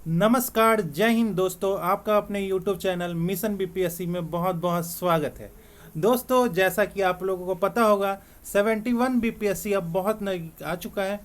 नमस्कार, जय हिंद दोस्तों। आपका अपने YouTube चैनल मिशन बीपीएससी में बहुत बहुत स्वागत है। दोस्तों, जैसा कि आप लोगों को पता होगा 71 बीपीएससी अब बहुत नज़दीक आ चुका है।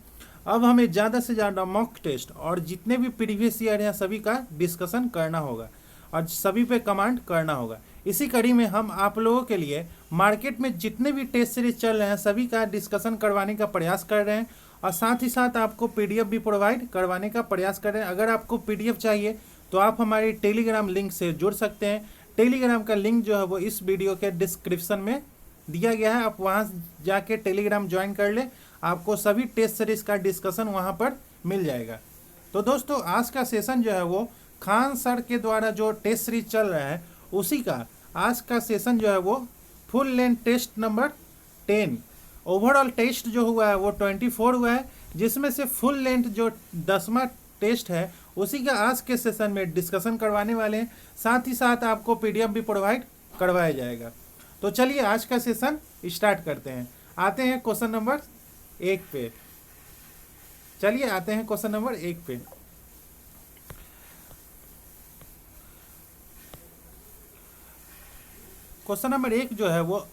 अब हमें ज़्यादा से ज़्यादा मॉक टेस्ट और जितने भी प्रीवियस ईयर हैं सभी का डिस्कशन करना होगा और सभी पे कमांड करना होगा। इसी कड़ी में हम आप लोगों के लिए मार्केट में जितने भी टेस्ट सीरीज चल रहे हैं सभी का डिस्कशन करवाने का प्रयास कर रहे हैं और साथ ही साथ आपको पीडीएफ भी प्रोवाइड करवाने का प्रयास कर रहे हैं। अगर आपको पीडीएफ चाहिए तो आप हमारे टेलीग्राम लिंक से जुड़ सकते हैं। टेलीग्राम का लिंक जो है वो इस वीडियो के डिस्क्रिप्शन में दिया गया है। आप वहां जाके टेलीग्राम ज्वाइन कर ले, आपको सभी टेस्ट सीरीज का डिस्कशन वहां पर मिल जाएगा। तो दोस्तों, आज का सेशन जो है वो खान सर के द्वारा जो टेस्ट सीरीज चल रहा है उसी का आज का सेशन जो है वो full length test number 10। Overall test जो हुआ है वो 24 हुआ है, जिसमें से फुल लेंथ जो 10वां टेस्ट है उसी का आज के सेशन में डिस्कशन करवाने वाले हैं। साथ ही साथ आपको पीडीएफ भी प्रोवाइड करवाया जाएगा। तो चलिए आज का सेशन स्टार्ट करते हैं। आते हैं क्वेश्चन नंबर 1 पे। चलिए आते हैं क्वेश्चन नंबर 1 पे। क्वेश्चन नंबर 1 जो है वो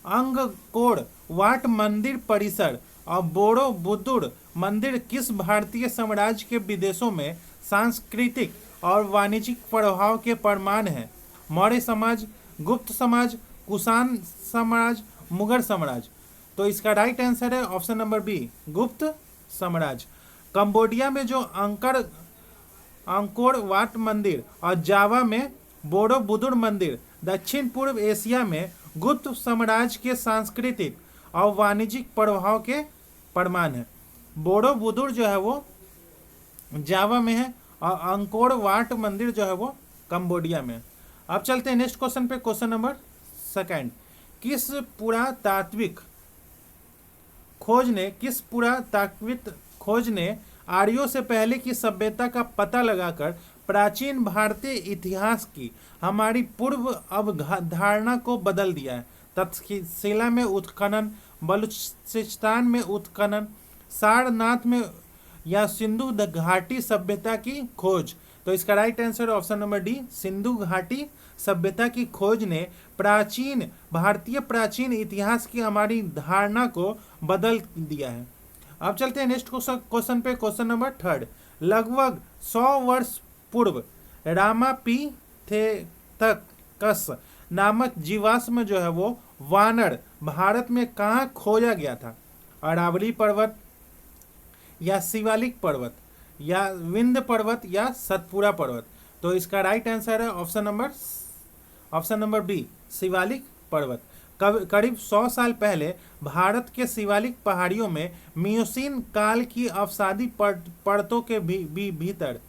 अंगकोर वाट मंदिर परिसर और बोरो बुद्ध मंदिर किस भारतीय साम्राज्य के विदेशों में सांस्कृतिक और वाणिज्यिक प्रभाव के प्रमाण हैं? मौर्य समाज, गुप्त समाज, कुषाण साम्राज्य, मुगल साम्राज्य। तो इसका राइट आंसर है ऑप्शन नंबर बी, गुप्त साम्राज्य। कंबोडिया में जो अंकोर वाट मंदिर और जावा में बोरो बुद्ध मंदिर दक्षिण पूर्व एशिया में गुप्त साम्राज्य के सांस्कृतिक और वाणिज्यिक प्रभाव के प्रमाण है। बोरो बुद्ध जो है वो जावा में है और अंकोर वाट मंदिर जो है वो कंबोडिया में। अब चलते हैं नेक्स्ट क्वेश्चन पे। क्वेश्चन नंबर 2, किस पुरातात्विक खोज ने आर्यों से पहले की सभ्यता का पता लगाकर प्राचीन भारतीय इतिहास की हमारी पूर्व अवधारणा को बदल दिया है? तक्षशिला में उत्खनन, बलूचिस्तान में उत्खनन, सारनाथ में या सिंधु घाटी सभ्यता की खोज। तो इसका right answer option number D, Sindhu घाटी सभ्यता की खोज ने भारतीय प्राचीन इतिहास की हमारी धारणा को बदल दिया है। अब चलते हैं नेक्स्ट क्वेश्चन पे। क्वेश्चन नंबर 3, लगभग 100 वर्ष पूर्व रामापिथेकस नामक जीवाश्म जो है वो वानर भारत में कहाँ खोजा गया था? अरावली पर्वत या शिवालिक पर्वत या विंध्य पर्वत या सतपुरा पर्वत। तो इसका राइट आंसर है ऑप्शन नंबर बी, शिवालिक पर्वत। करीब 100 साल पहले भारत के शिवालिक पहाड़ियों में मियोसीन काल की अवसादी परतों के भीतर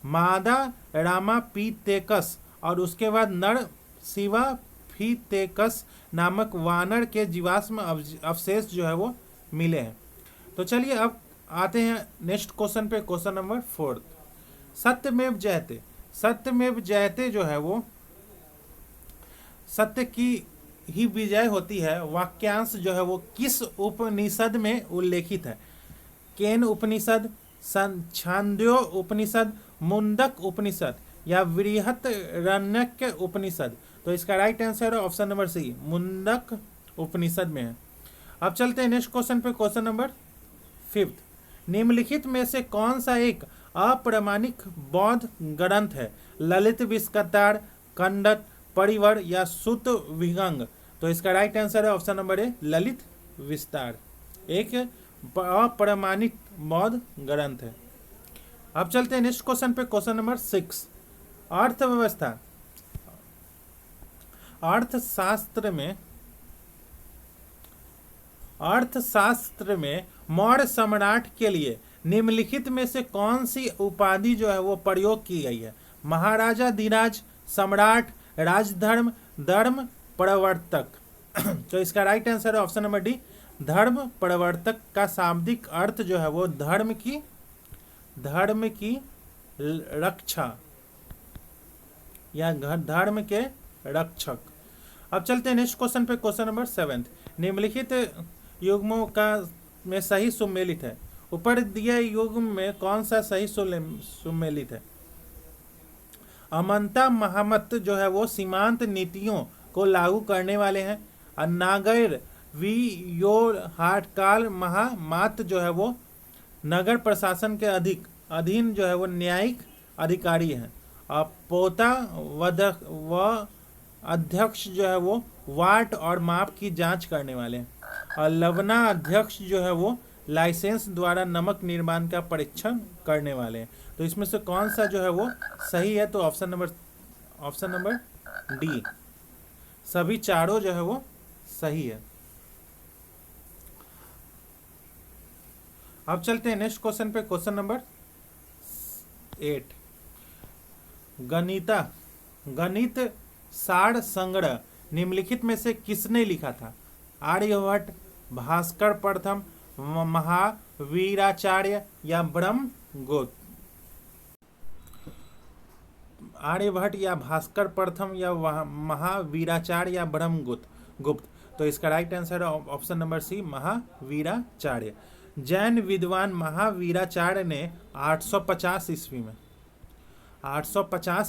मादा रामापिथेकस और उसके बाद नर शिवापिथेकस नामक वानर के जीवाश्म अवशेष जो है वो मिले हैं। तो चलिए अब आते हैं नेक्स्ट क्वेश्चन पे। क्वेश्चन नंबर 4, सत्यमेव जयते जो है वो सत्य की ही विजय होती है वाक्यांश जो है वो किस उपनिषद में उल्लेखित है? केन उपनिषद, छांदोग्य उपनिषद, मुंडक उपनिषद या बृहदारण्यक उपनिषद। तो इसका राइट आंसर है ऑप्शन नंबर सी, मुंडक उपनिषद में है। अब चलते हैं नेक्स्ट क्वेश्चन पे। क्वेश्चन नंबर 5, निम्नलिखित में से कौन सा एक अप्रामाणिक बौद्ध ग्रंथ है? ललित विस्तार, खंडक, परिवर या सुत विहंग। तो इसका राइट आंसर है ऑप्शन नंबर ए, ललित विस्तार एक अप्रामाणिक बौद्ध ग्रंथ है। अब चलते हैं नेक्स्ट क्वेश्चन पे। क्वेश्चन नंबर 6, अर्थव्यवस्था अर्थशास्त्र में मौर्य सम्राट के लिए निम्नलिखित में से कौन सी उपाधि जो है वो प्रयोग की गई है? महाराजा धीराज, सम्राट, राजधर्म, धर्म प्रवर्तक। तो इसका राइट आंसर है ऑप्शन नंबर डी, धर्म प्रवर्तक का शाब्दिक अर्थ जो है वो धर्म की रक्षा या धर्म के रक्षक। अब चलते हैं नेक्स्ट क्वेश्चन पे। क्वेश्चन नंबर 7, निम्नलिखित युग्मों का में सही सुमेलित है? ऊपर दिए युग में कौन सा सही सुमेलित है? अमंता महामत जो है वो सीमांत नीतियों को लागू करने वाले हैं। और नागैर वी योर हाटकाल महामात जो है वो नगर प्रशासन के अधीन जो है वो न्यायिक अधिकारी हैं। और पोता व अध्यक्ष जो है वो वाट और माप की जांच करने वाले हैं। और लवना अध्यक्ष जो है वो लाइसेंस द्वारा नमक निर्माण का परीक्षण करने वाले हैं। तो इसमें से कौन सा जो है वो सही है? तो ऑप्शन नंबर डी, सभी चारों जो है वो सही है। अब चलते हैं नेक्स्ट क्वेश्चन पे, क्वेश्चन नंबर 8। गणित सार संग्रह निम्नलिखित में से किसने लिखा था? आर्यभट्ट, भास्कर प्रथम, महावीराचार्य या ब्रह्मगुप्त? आर्यभट्ट या भास्कर प्रथम या महावीराचार्य या ब्रह्मगुप्त? तो इसका राइट आंसर है option number C, Mahaviracharya. Jain विद्वान महावीराचार्य ने 850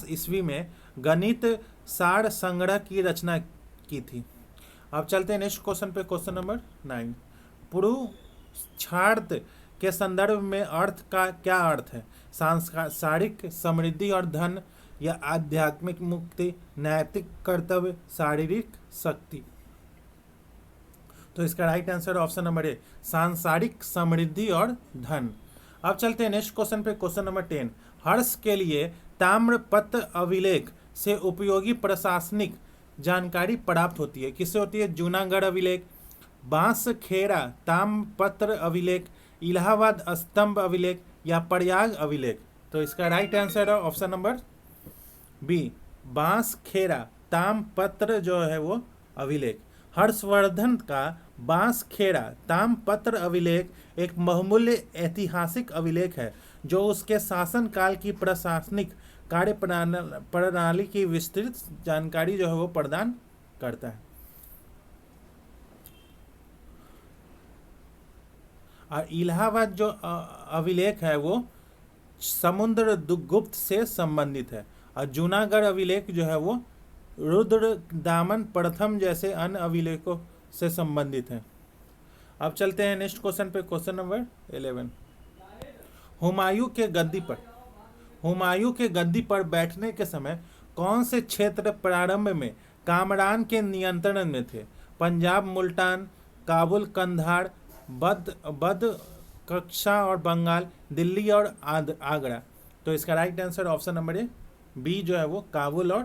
ईस्वी में गणित सार संग्रह की रचना की थी। अब चलते हैं नेक्स्ट क्वेश्चन पे, क्वेश्चन नंबर 9। पुरुषार्थ के संदर्भ में अर्थ का क्या अर्थ है? सांसारिक समृद्धि और धन, या आध्यात्मिक मुक्ति, नैतिक कर्तव्य, शारीरिक शक्ति? तो इसका राइट आंसर ऑप्शन नंबर ए, सांसारिक समृद्धि और धन। अब चलते हैं नेक्स्ट क्वेश्चन पे, क्वेश्चन नंबर 10। हर्ष के लिए ताम्रपत्र अभिलेख से उपयोगी प्रशासनिक जानकारी प्राप्त होती है। किससे होती है? जूनागढ़ अभिलेख, बांसखेड़ा ताम्रपत्र अभिलेख, इलाहाबाद स्तंभ अभिलेख या प्रयाग अभिलेख? तो इसका राइट आंसर है ऑप्शन नंबर बी, बांसखेड़ा ताम्रपत्र जो है वो अभिलेख। हर्षवर्धन का बांसखेड़ा ताम्रपत्र अभिलेख एक बहुमूल्य ऐतिहासिक अभिलेख है जो उसके शासनकाल की प्रशासनिक कार्य प्रणाली की विस्तृत जानकारी जो है वो प्रदान करता है। और इलाहाबाद जो अभिलेख है वो समुद्रगुप्त से संबंधित है। और जूनागढ़ अभिलेख जो है वो रुद्र दामन प्रथम जैसे अन्य अभिलेखों से संबंधित है। अब चलते हैं नेक्स्ट क्वेश्चन पे, क्वेश्चन नंबर 11। हुमायूं के गद्दी पर बैठने के समय कौन से क्षेत्र प्रारंभ में कामरान के नियंत्रण में थे? पंजाब, मुल्तान, काबुल, कंधार, बदकक्षा और बंगाल, दिल्ली और आगरा? तो इसका right answer option number A, B जो है वो काबुल और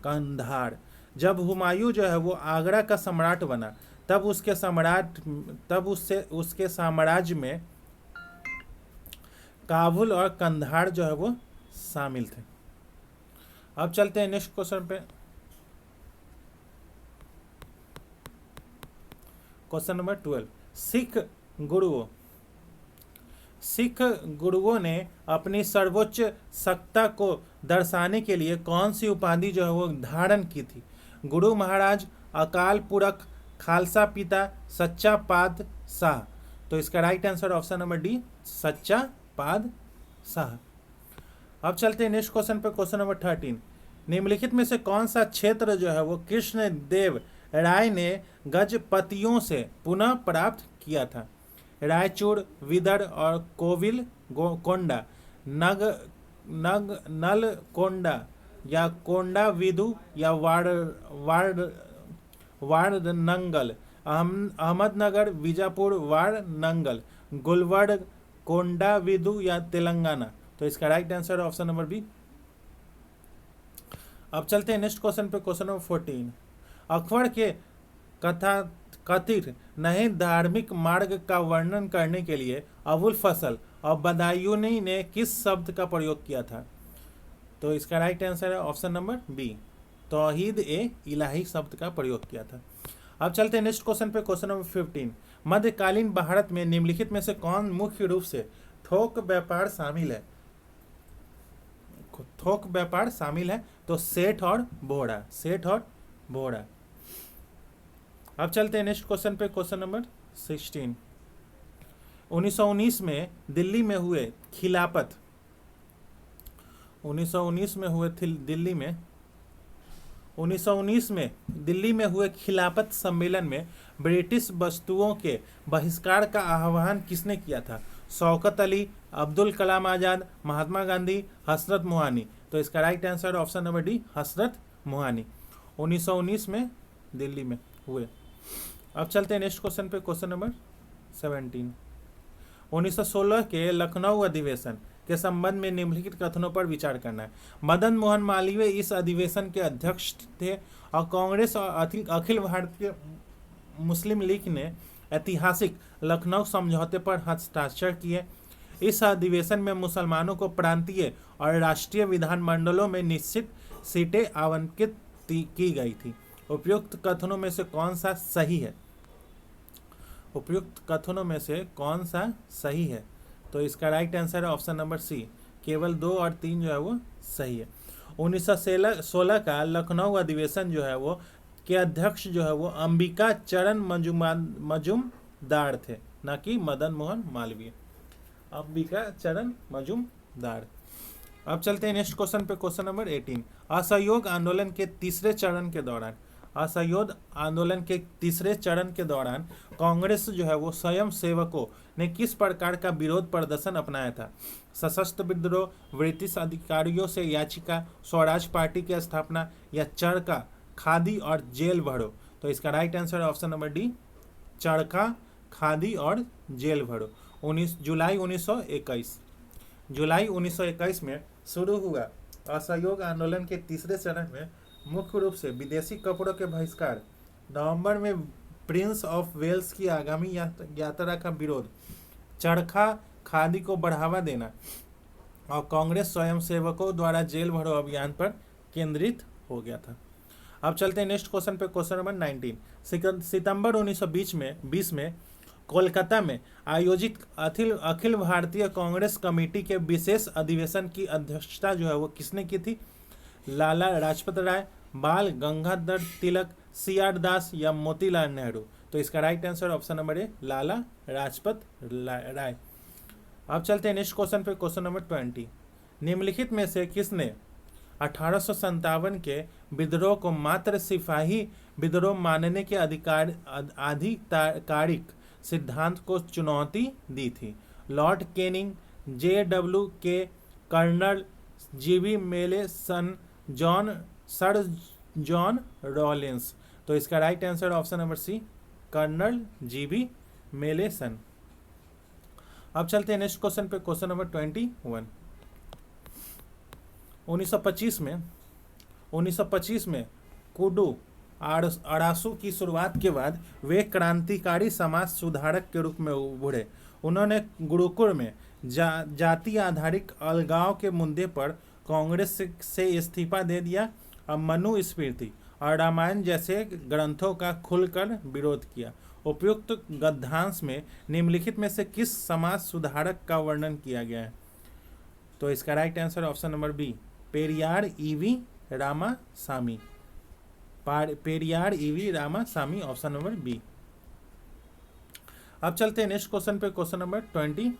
कंधार। जब हुमायूं जो है वो आगरा का सम्राट बना तब उसके साम्राज्य में काबुल और कंधार जो है वो शामिल थे। अब चलते हैं नेक्स्ट क्वेश्चन पे, क्वेश्चन नंबर 12। सिख गुरुओं ने अपनी सर्वोच्च सत्ता को दर्शाने के लिए कौन सी उपाधि जो है वो धारण की थी? गुरु महाराज, अकाल पुरख, खालसा पिता, सच्चा पातशाह? तो इसका right answer option number D, सच्चा पातशाह। अब चलते हैं नेक्स्ट क्वेश्चन पे, क्वेश्चन नंबर 13। निम्नलिखित में से कौन सा क्षेत्र जो है वो कृष्ण देव राय ने गजपतियों से पुनः प्राप्त किया था? रायचूर, विदर और कोविल कोंडा, नलकोंडा या कोंडा विदु या वारनंगल? अहमदनगर, बीजापुर, वारनंगल, गुलबर्ग, कोंडा विदु या तेलंगाना? तो इसका right answer option number B. अब चलते हैं नेक्स्ट क्वेश्चन पे, क्वेश्चन नंबर 14। अकबर के कथित नए धार्मिक मार्ग का वर्णन करने के लिए अबुल फजल और बदायूनी ने किस शब्द का प्रयोग किया था? तो इसका राइट आंसर है ऑप्शन नंबर बी, तौहीद ए इलाही शब्द का प्रयोग किया था। अब चलते हैं नेक्स्ट क्वेश्चन पे, क्वेश्चन नंबर 15। मध्यकालीन भारत में निम्नलिखित में से कौन मुख्य रूप से थोक व्यापार शामिल है? तो सेठ और बोहरा। अब चलते हैं नेक्स्ट क्वेश्चन पे, क्वेश्चन नंबर 16। 1919 में दिल्ली में हुए खिलाफत 1919 में हुए दिल्ली में 1919 में दिल्ली में हुए खिलाफत सम्मेलन में ब्रिटिश वस्तुओं के बहिष्कार का आह्वान किसने किया था? शौकत अली, अब्दुल कलाम आज़ाद, महात्मा गांधी, हसरत मोहानी। तो इसका right answer option number D, हसरत मोहानी। 1919 में दिल्ली में हुए। अब चलते हैं नेक्स्ट क्वेश्चन पे, क्वेश्चन नंबर 17। 1916 के लखनऊ अधिवेशन के संबंध में निम्नलिखित कथनों पर विचार करना है। मदन मोहन मालवीय इस अधिवेशन के अध्यक्ष थे और कांग्रेस और अखिल भारतीय मुस्लिम लीग ने ऐतिहासिक लखनऊ समझौते पर हस्ताक्षर किए। इस अधिवेशन में मुसलमानों को प्रांतीय और राष्ट्रीय विधानमंडलों में निश्चित सीटें आवंटित की गई थी। उपयुक्त कथनों में से कौन सा सही है? उपयुक्त कथनों में से कौन सा सही है? तो इसका राइट आंसर है ऑप्शन नंबर सी, केवल 2 और 3 जो है वो सही है। 1916 का लखनऊ अधिवेशन जो है वो के अध्यक्ष जो है वो अंबिका चरण मजूमदार थे, ना कि मदन मोहन मालवीय। अंबिका चरण मजूमदार। अब चलते हैं नेक्स्ट क्वेश्चन पे, क्वेश्चन नंबर 18। असहयोग आंदोलन के तीसरे चरण के दौरान कांग्रेस जो है वो स्वयं सेवकों ने किस प्रकार का विरोध प्रदर्शन अपनाया था? सशस्त्र विद्रोह, ब्रिटिश अधिकारियों से याचिका, स्वराज पार्टी की स्थापना या चरखा, खादी और जेल भरो। तो इसका right answer option number D, चरखा, खादी और जेल भरो। जुलाई 1921 में शुरू हुआ असहयोग आंदोलन के तीसरे चरण में मुख्य रूप से विदेशी कपड़ों के बहिष्कार, नवंबर में प्रिंस ऑफ वेल्स की आगामी यात्रा का विरोध, चरखा खादी को बढ़ावा देना और कांग्रेस स्वयंसेवकों द्वारा जेल भरो अभियान पर केंद्रित हो गया था। अब चलते हैं नेक्स्ट क्वेश्चन पे, क्वेश्चन नंबर 19। सितंबर 1920 में कोलकाता में आयोजित अखिल भारतीय कांग्रेस कमेटी के विशेष अधिवेशन की अध्यक्षता जो है वो किसने की थी? लाला लाजपत राय, बाल गंगाधर तिलक, CR दास या मोतीलाल नेहरू। तो इसका right answer option number A, Lala Lajpat Rai. अब चलते हैं नेक्स्ट क्वेश्चन पे, क्वेश्चन नंबर 20। निम्नलिखित में से किसने 1857 के विद्रोह को मात्र सिपाही विद्रोह मानने के आधिकारिक सिद्धांत को चुनौती दी थी? Lord Canning, JW colonel, GV Malleson, sir John Rawlins. तो इसका right answer option number C, colonel GV Malleson. अब चलते हैं नेक्स्ट क्वेश्चन पे, क्वेश्चन नंबर 21। 1925 में कुडू अरासू की शुरुआत के बाद वे क्रांतिकारी समाज सुधारक के रूप में उभरे। उन्होंने गुरुकुल में जाति आधारित अलगाव के मुद्दे पर कांग्रेस से इस्तीफा दे दिया और मनुस्मृति और रामायण जैसे ग्रंथों का खुलकर विरोध किया। उपयुक्त गद्यांश में निम्नलिखित में से किस समाज सुधारक का वर्णन किया गया है? तो इसका right answer option number B, Periyar EV Ramasamy. Periyar EV Ramasamy, option number B. अब चलते हैं नेक्स्ट क्वेश्चन पे, क्वेश्चन नंबर 22।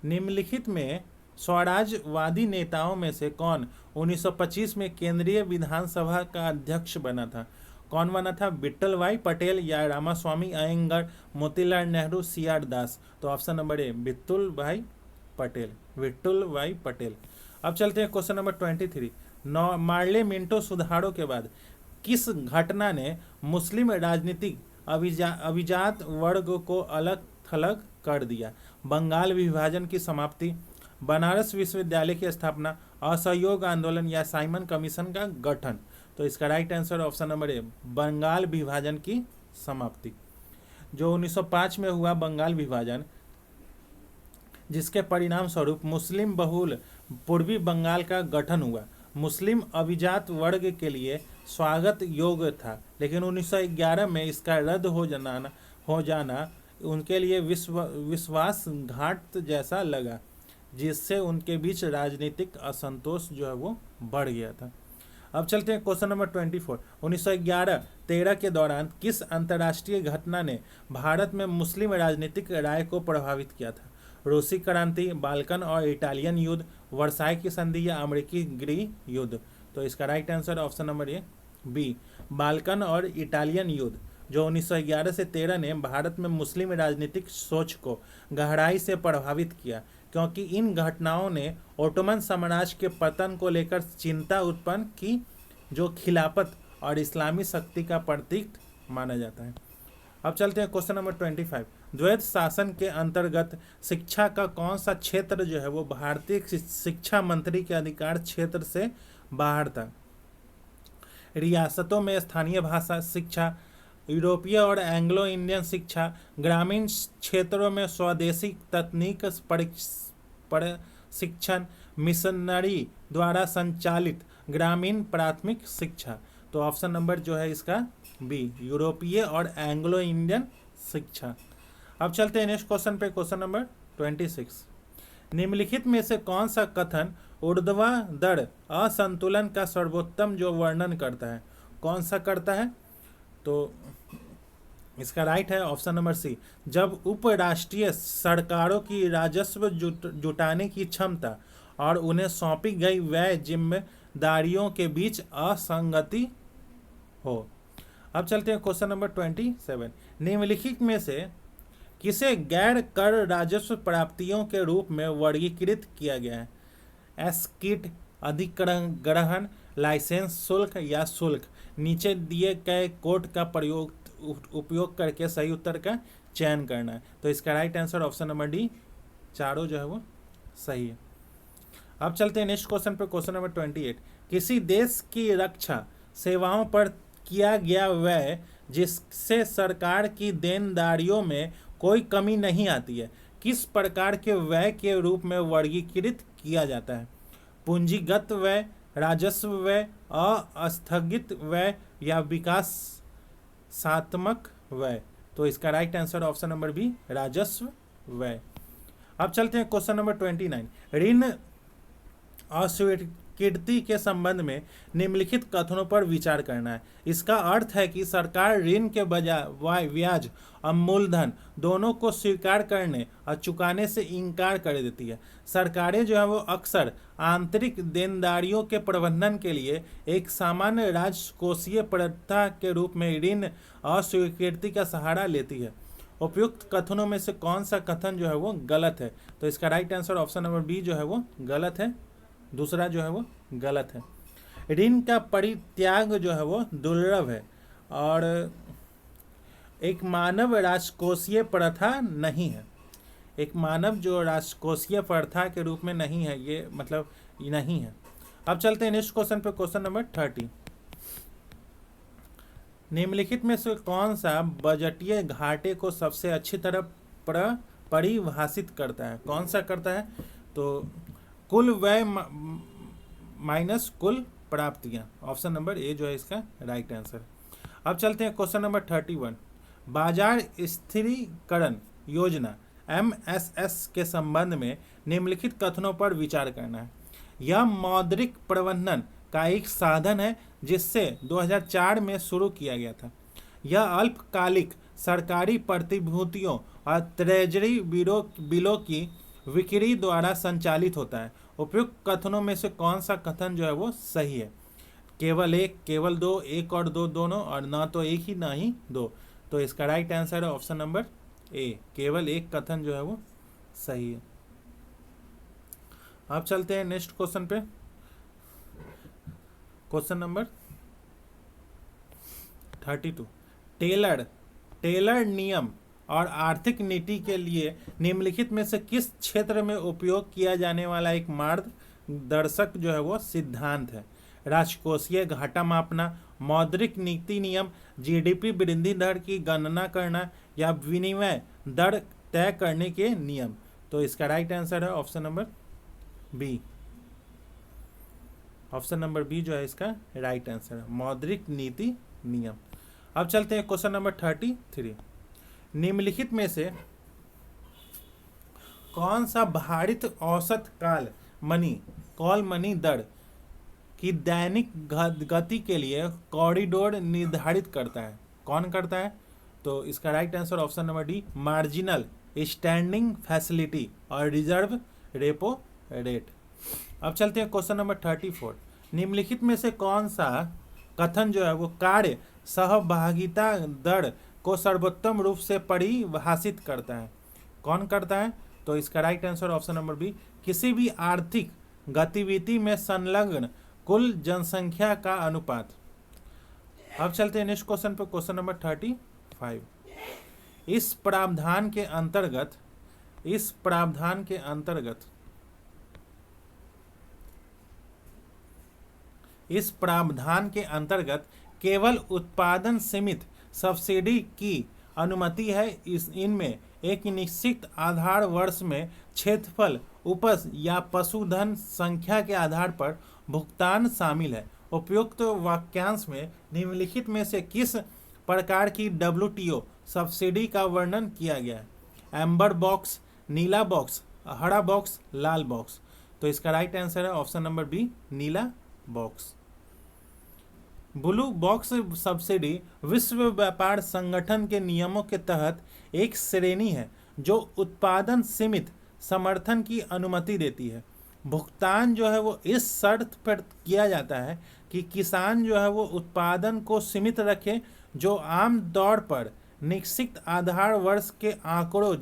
निम्नलिखित में स्वराजवादी नेताओं में से कौन 1925 में केंद्रीय विधानसभा का अध्यक्ष बना था? कौन बना था? विट्ठल भाई पटेल या रामास्वामी अयंगर, मोतीलाल नेहरू, CR दास। तो ऑप्शन नंबर ए, विट्ठल भाई पटेल। अब चलते हैं क्वेश्चन नंबर 23। मार्ले मिंटो सुधारों के बाद किस घटना ने मुस्लिम राजनीतिक अभिजात वर्ग को अलग थलग कर दिया? बंगाल विभाजन की समाप्ति, बनारस विश्वविद्यालय की स्थापना, असहयोग आंदोलन या साइमन कमीशन का गठन। तो इसका right answer option number A, Bengal विभाजन की समाप्ति। जो 1905 में हुआ बंगाल विभाजन, जिसके परिणाम स्वरूप मुस्लिम बहुल पूर्वी बंगाल का गठन हुआ, मुस्लिम अभिजात वर्ग के लिए स्वागत योग्य था, लेकिन 1911 में इसका रद्द हो जाना उनके लिए विश्वासघात जैसा लगा, जिससे उनके बीच राजनीतिक असंतोष जो है वो बढ़ गया था। अब चलते हैं क्वेश्चन नंबर 24। 1911-13 के दौरान किस अंतर्राष्ट्रीय घटना ने भारत में मुस्लिम राजनीतिक राय को प्रभावित किया था? रूसी क्रांति, बाल्कन और इटालियन युद्ध, वर्साई की संधि या अमेरिकी गृह युद्ध? तो इसका right answer option number A B, Balkan और इटालियन युद्ध, जो 1911 से 13 ने भारत में मुस्लिम राजनीतिक सोच को गहराई से प्रभावित किया, क्योंकि इन घटनाओं ने ओटोमन साम्राज्य के पतन को लेकर चिंता उत्पन्न की, जो खिलाफत और इस्लामी शक्ति का प्रतीक माना जाता है। अब चलते हैं क्वेश्चन नंबर 25। द्वैत शासन के अंतर्गत शिक्षा का कौन सा क्षेत्र जो है वो भारतीय शिक्षा मंत्री के अधिकार क्षेत्र से बाहर था? रियासतों में स्थानीय भाषा शिक्षा, यूरोपीय और एंग्लो इंडियन शिक्षा, ग्रामीण क्षेत्रों में स्वदेशी तकनीक प्रशिक्षण, मिशनरी द्वारा संचालित ग्रामीण प्राथमिक शिक्षा? तो ऑप्शन नंबर जो है इसका बी, यूरोपीय और एंग्लो इंडियन शिक्षा। अब चलते हैं नेक्स्ट क्वेश्चन पे, क्वेश्चन नंबर 26। निम्नलिखित में से कौन सा कथन ऊर्ध्वाधर असंतुलन का सर्वोत्तम जो वर्णन करता है? कौन सा करता है? तो इसका राइट है ऑप्शन नंबर सी, जब उपराष्ट्रीय सरकारों की राजस्व जुटाने की क्षमता और उन्हें सौंपी गई व्यय जिम्मेदारियों के बीच असंगति हो। अब चलते हैं क्वेश्चन नंबर 27। निम्नलिखित में से किसे गैर कर राजस्व प्राप्तियों के रूप में वर्गीकृत किया गया है? एस्किट, अधिग्रहण, लाइसेंस शुल्क या शुल्क? नीचे दिए गए कोड का उपयोग करके सही उत्तर का चयन करना है। तो इसका right answer option number D, चारों जो है वो सही है। अब चलते हैं नेक्स्ट क्वेश्चन पे, क्वेश्चन नंबर 28। किसी देश की रक्षा सेवाओं पर किया गया व्यय जिससे सरकार की देनदारियों में कोई कमी नहीं आती है, किस प्रकार के व्यय के रूप में वर्गीकृत किया जाता है? पूंजीगत व्यय, राजस्व व्यय, अस्थगित व्यय या विकासात्मक व्यय? तो इसका right answer option number B, राजस्व व्यय। अब चलते हैं क्वेश्चन नंबर 29। ऋण अस्वीकृति के संबंध में निम्नलिखित कथनों पर विचार करना है। इसका अर्थ है कि सरकार ऋण के बजाय ब्याज और मूलधन दोनों को स्वीकार करने और चुकाने से इनकार कर देती है। सरकारें जो है वो अक्सर आंतरिक देनदारियों के प्रबंधन के लिए एक सामान्य राजकोषीय प्रथा के रूप में ऋण अस्वीकृति का सहारा लेती है। उपयुक्त कथनों में से कौन सा कथन जो है वो गलत है? तो इसका right answer option number B जो है वो गलत है, दूसरा जो है वो गलत है। ऋण का परित्याग जो है वो दुर्लभ है और एक मानव राजकोषीय प्रथा नहीं है। एक मानव जो राजकोषीय प्रथा के रूप में नहीं है, ये मतलब नहीं है। अब चलते हैं नेक्स्ट क्वेश्चन पे, क्वेश्चन नंबर 30। निम्नलिखित में से कौन सा बजटीय घाटे को सबसे अच्छी तरह परिभाषित करता है? कौन सा करता है? तो कुल व्यय माइनस कुल प्राप्तियां, ऑप्शन नंबर ए जो है इसका राइट आंसर। अब चलते हैं क्वेश्चन नंबर 31। बाजार स्थिरीकरण योजना MSS के संबंध में निम्नलिखित कथनों पर विचार करना है। यह मौद्रिक प्रबंधन का एक साधन है जिससे 2004 में शुरू किया गया था। यह अल्पकालिक सरकारी प्रतिभूतियों और ट्रेजरी बिलों की बिक्री द्वारा संचालित होता है। उपयुक्त कथनों में से कौन सा कथन जो है वो सही है? केवल एक, केवल दो, एक और दो दोनों, और ना तो एक ही ना ही दो? तो इसका राइट आंसर है ऑप्शन नंबर ए, केवल एक कथन जो है वो सही है। अब चलते हैं नेक्स्ट क्वेश्चन पे, क्वेश्चन नंबर 32। टेलर नियम और आर्थिक नीति के लिए निम्नलिखित में से किस क्षेत्र में उपयोग किया जाने वाला एक मार्गदर्शक जो है वो सिद्धांत है? राजकोषीय घाटा मापना, मौद्रिक नीति नियम, GDP वृद्धि दर की गणना करना या विनिमय दर तय करने के नियम? तो इसका राइट आंसर है option number B. Option number B जो है इसका राइट आंसर है, मौद्रिक नीति नियम। अब चलते हैं क्वेश्चन नंबर 33। निम्नलिखित में से कौन सा भारित औसत कॉल मनी दर कि दैनिक गति के लिए कॉरिडोर निर्धारित करता है। कौन करता है? तो इसका right answer option number D, marginal standing facility और रिजर्व रेपो रेट। अब चलते हैं क्वेश्चन नंबर 34। निम्नलिखित में से कौन सा कथन जो है वो कार्य सहभागिता दर को सर्वोत्तम रूप से परिभाषित करता है? कौन करता है? तो इसका right answer option number B, किसी भी आर्थिक गतिविधि में संलग्न कुल जनसंख्या का अनुपात। अब चलते हैं नेक्स्ट क्वेश्चन पे, क्वेश्चन नंबर 35। इस प्रावधान के अंतर्गत केवल उत्पादन सीमित सब्सिडी की अनुमति है। इनमें एक निश्चित आधार वर्ष में क्षेत्रफल, उपज या पशुधन संख्या के आधार पर भुगतान शामिल है। उपयुक्त वाक्यांश में निम्नलिखित में से किस प्रकार की WTO सब्सिडी का वर्णन किया गया है? एम्बर बॉक्स, नीला बॉक्स, हरा बॉक्स, लाल बॉक्स। तो इसका राइट आंसर है ऑप्शन नंबर बी, नीला बॉक्स। ब्लू बॉक्स सब्सिडी विश्व व्यापार संगठन के नियमों के तहत एक श्रेणी है जो उत्पादन सीमित समर्थन की अनुमति देती है। भुगतान जो है वो इस शर्त पर किया जाता है कि किसान जो है वो उत्पादन को सीमित रखे, जो आम तौर पर निश्चित आधार वर्ष के आंकड़ों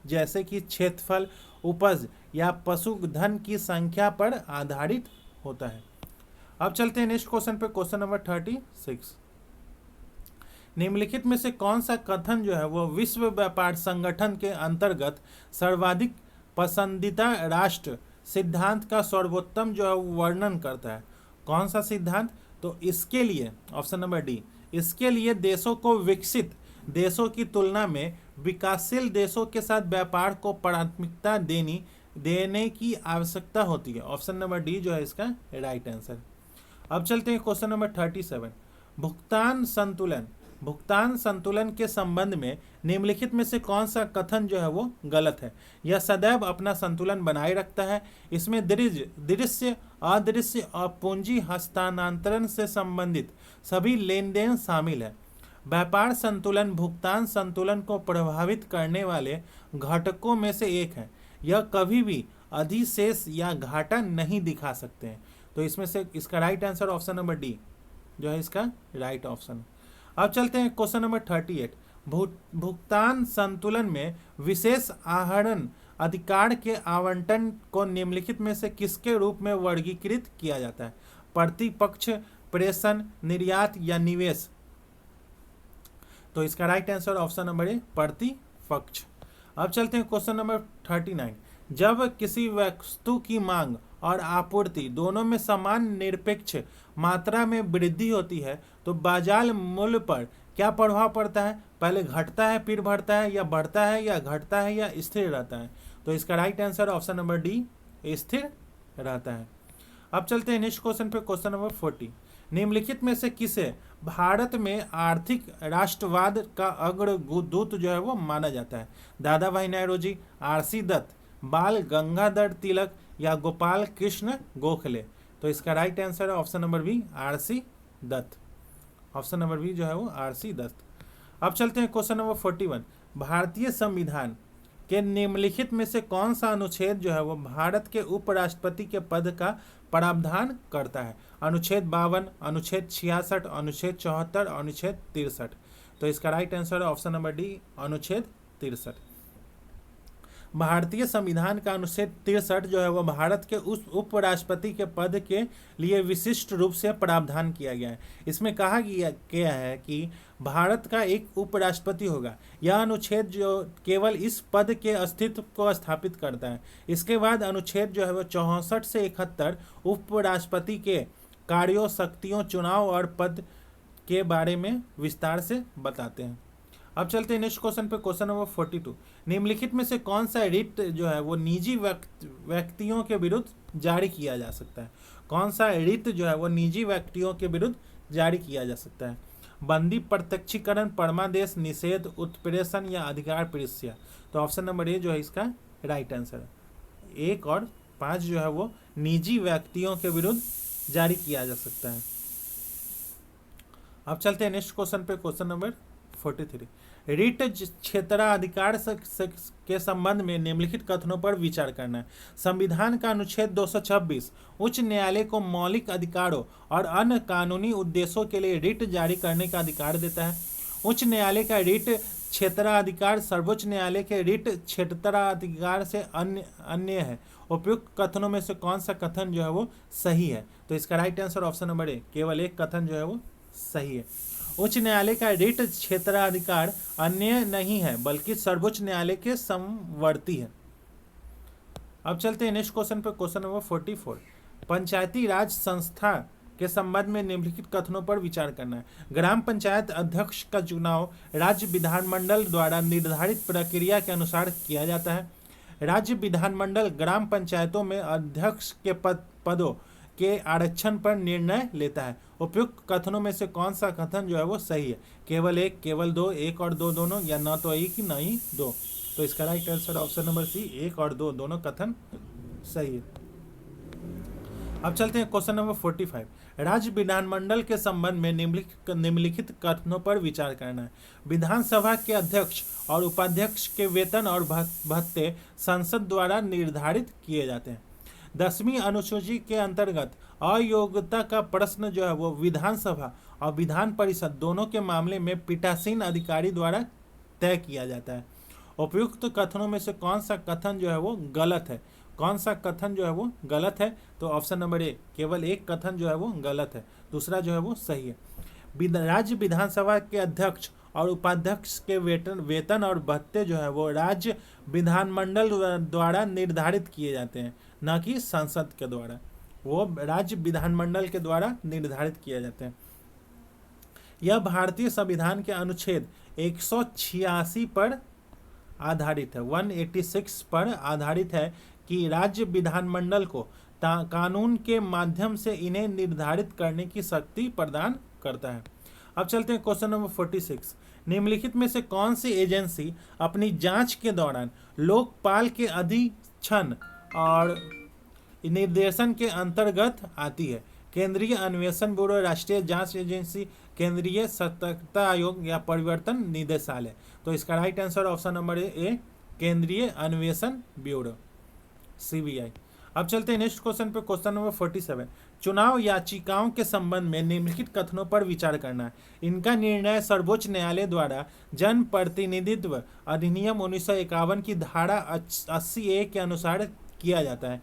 जैसे कि क्षेत्रफल, उपज या पशुधन की संख्या पर आधारित होता है। अब चलते हैं नेक्स्ट क्वेश्चन पे, क्वेश्चन नंबर 36। निम्नलिखित में से कौन सा कथन जो है वो विश्व व्यापार संगठन के अंतर्गत सर्वाधिक पसंदीदा राष्ट्र सिद्धांत का सर्वोत्तम जो है वर्णन करता है? कौन सा सिद्धांत? तो इसके लिए ऑप्शन नंबर डी, इसके लिए देशों को विकसित देशों की तुलना में विकासशील देशों के साथ व्यापार को प्राथमिकता देने की आवश्यकता होती है। ऑप्शन नंबर डी जो है इसका राइट आंसर। अब चलते हैं क्वेश्चन नंबर 37। भुगतान संतुलन के संबंध में निम्नलिखित में से कौन सा कथन जो है वो गलत है? यह सदैव अपना संतुलन बनाए रखता है। इसमें दृश्य, अदृश्य और पूंजी हस्तांतरण से संबंधित सभी लेन देन शामिल है। व्यापार संतुलन भुगतान संतुलन को प्रभावित करने वाले घटकों में से एक है। यह कभी भी अधिशेष या घाटा नहीं दिखा सकते हैं। तो इसमें से इसका right answer option number D जो है इसका राइट ऑप्शन। अब चलते हैं क्वेश्चन नंबर 38। भुगतान संतुलन में विशेष आहरण अधिकार के आवंटन को निम्नलिखित में से किसके रूप में वर्गीकृत किया जाता है? प्रतिपक्ष, प्रेषण, निर्यात या निवेश। तो इसका राइट आंसर ऑप्शन नंबर ए, प्रतिपक्ष। अब चलते हैं क्वेश्चन नंबर 39। जब किसी वस्तु की मांग और आपूर्ति दोनों में समान निरपेक्ष मात्रा में वृद्धि होती है तो बाजार मूल्य पर क्या प्रभाव पड़ता है? पहले घटता है फिर बढ़ता है, या बढ़ता है या घटता है, या स्थिर रहता है? तो इसका right answer option number D, स्थिर रहता है। अब चलते हैं नेक्स्ट क्वेश्चन पे, क्वेश्चन नंबर 40। निम्नलिखित में से किसे भारत में आर्थिक राष्ट्रवाद का अग्रदूत जो है वो माना जाता है? दादा भाई नौरोजी, RC दत्त, बाल गंगाधर तिलक या गोपाल कृष्ण गोखले। तो इसका राइट आंसर है option number B, RC Dutt. Option number B जो है वो RC दत्त। अब चलते हैं क्वेश्चन नंबर 41। भारतीय संविधान के निम्नलिखित में से कौन सा अनुच्छेद जो है वो भारत के उपराष्ट्रपति के पद का प्रावधान करता है? अनुच्छेद 52, अनुच्छेद 66, अनुच्छेद 74, अनुच्छेद 63। तो इसका राइट आंसर है ऑप्शन नंबर डी, अनुच्छेद 63। भारतीय संविधान का अनुच्छेद 63 जो है वह भारत के उस उपराष्ट्रपति के पद के लिए विशिष्ट रूप से प्रावधान किया गया है। इसमें कहा गया है कि भारत का एक उपराष्ट्रपति होगा। यह अनुच्छेद जो केवल इस पद के अस्तित्व को स्थापित करता है। इसके बाद अनुच्छेद जो है वह 64 से 71 उपराष्ट्रपति के कार्यों, शक्तियों, चुनाव और पद के बारे में विस्तार से बताते हैं। अब चलते हैं नेक्स्ट क्वेश्चन पे, क्वेश्चन नंबर 42। निम्नलिखित में से कौन सा रिट जो है वो निजी व्यक्तियों के विरुद्ध जारी किया जा सकता है? कौन सा रिट जो है वो निजी व्यक्तियों के विरुद्ध जारी किया जा सकता है? बंदी, प्रत्यक्षीकरण, परमादेश, निषेध, उत्प्रेषण या अधिकार परिस्या। तो ऑप्शन नंबर ए जो है इसका राइट आंसर है। 1 और 5 जो है वो निजी व्यक्तियों के विरुद्ध जारी किया जा सकता है। अब चलते हैं नेक्स्ट क्वेश्चन पे, क्वेश्चन नंबर 43। रिट क्षेत्राधिकार के संबंध में निम्नलिखित कथनों पर विचार करना है। संविधान का अनुच्छेद 226 उच्च न्यायालय को मौलिक अधिकारों और अन्य कानूनी उद्देश्यों के लिए रिट जारी करने का अधिकार देता है। उच्च न्यायालय का रिट क्षेत्राधिकार सर्वोच्च न्यायालय के रिट क्षेत्राधिकार से अन्य है। उपयुक्त कथनों में से कौन सा कथन जो है वो सही है? तो इसका राइट आंसर ऑप्शन नंबर ए, केवल एक कथन जो है वो सही है। उच्च न्यायालय का रिट क्षेत्राधिकार अन्य नहीं है बल्कि सर्वोच्च न्यायालय के समवर्ती है। अब चलते हैं नेक्स्ट क्वेश्चन पे, क्वेश्चन नंबर 44। पंचायती राज संस्था के संबंध में निम्नलिखित कथनों पर विचार करना है। ग्राम पंचायत अध्यक्ष का चुनाव राज्य विधानमंडल द्वारा निर्धारित प्रक्रिया के अनुसार किया जाता है। राज्य विधानमंडल ग्राम पंचायतों में अध्यक्ष के पदों के आरक्षण पर निर्णय लेता है। उपयुक्त कथनों में से कौन सा कथन जो है वो सही है? केवल एक, केवल दो, एक और दो दोनों, या न तो एक ही न ही दो? तो इसका right answer option number C, एक और दो दोनों कथन सही है। अब चलते हैं क्वेश्चन नंबर 45। राज्य विधानमंडल के संबंध में निम्नलिखित कथनों पर विचार करना है। विधानसभा के अध्यक्ष और उपाध्यक्ष के वेतन और भत्ते संसद द्वारा निर्धारित किए जाते हैं। 10वीं अनुसूची के अंतर्गत अयोग्यता का प्रश्न जो है वो विधानसभा और विधान परिषद दोनों के मामले में पीठासीन अधिकारी द्वारा तय किया जाता है। उपयुक्त कथनों में से कौन सा कथन जो है वो गलत है? कौन सा कथन जो है वो गलत है? तो ऑप्शन नंबर ए, केवल एक कथन जो है वो गलत है, दूसरा जो है वो सही है। राज्य विधानसभा के अध्यक्ष और उपाध्यक्ष के वेतन और भत्ते जो है वो राज्य विधानमंडल द्वारा निर्धारित किए जाते हैं, न कि संसद के द्वारा। वो राज्य विधानमंडल के द्वारा निर्धारित किए जाते हैं। यह भारतीय संविधान के अनुच्छेद 186 पर आधारित है, 186 पर आधारित है कि राज्य विधानमंडल को कानून के माध्यम से इन्हें निर्धारित करने की शक्ति प्रदान करता है। अब चलते हैं क्वेश्चन नंबर 46। निम्नलिखित में से कौन सी एजेंसी अपनी जांच के दौरान लोकपाल के अधीक्षण और निर्देशन के अंतर्गत आती है? केंद्रीय अन्वेषण ब्यूरो, राष्ट्रीय जांच एजेंसी, केंद्रीय सतर्कता आयोग, या परिवर्तन निदेशालय? तो इसका राइट आंसर ऑप्शन नंबर ए, केंद्रीय अन्वेषण ब्यूरो, सीबीआई। अब चलते हैं नेक्स्ट क्वेश्चन पे, क्वेश्चन नंबर 47। चुनाव याचिकाओं के संबंध में निम्नलिखित कथनों पर विचार करना है। इनका निर्णय सर्वोच्च न्यायालय द्वारा जन प्रतिनिधित्व अधिनियम 1951 की धारा 80A के अनुसार किया जाता है।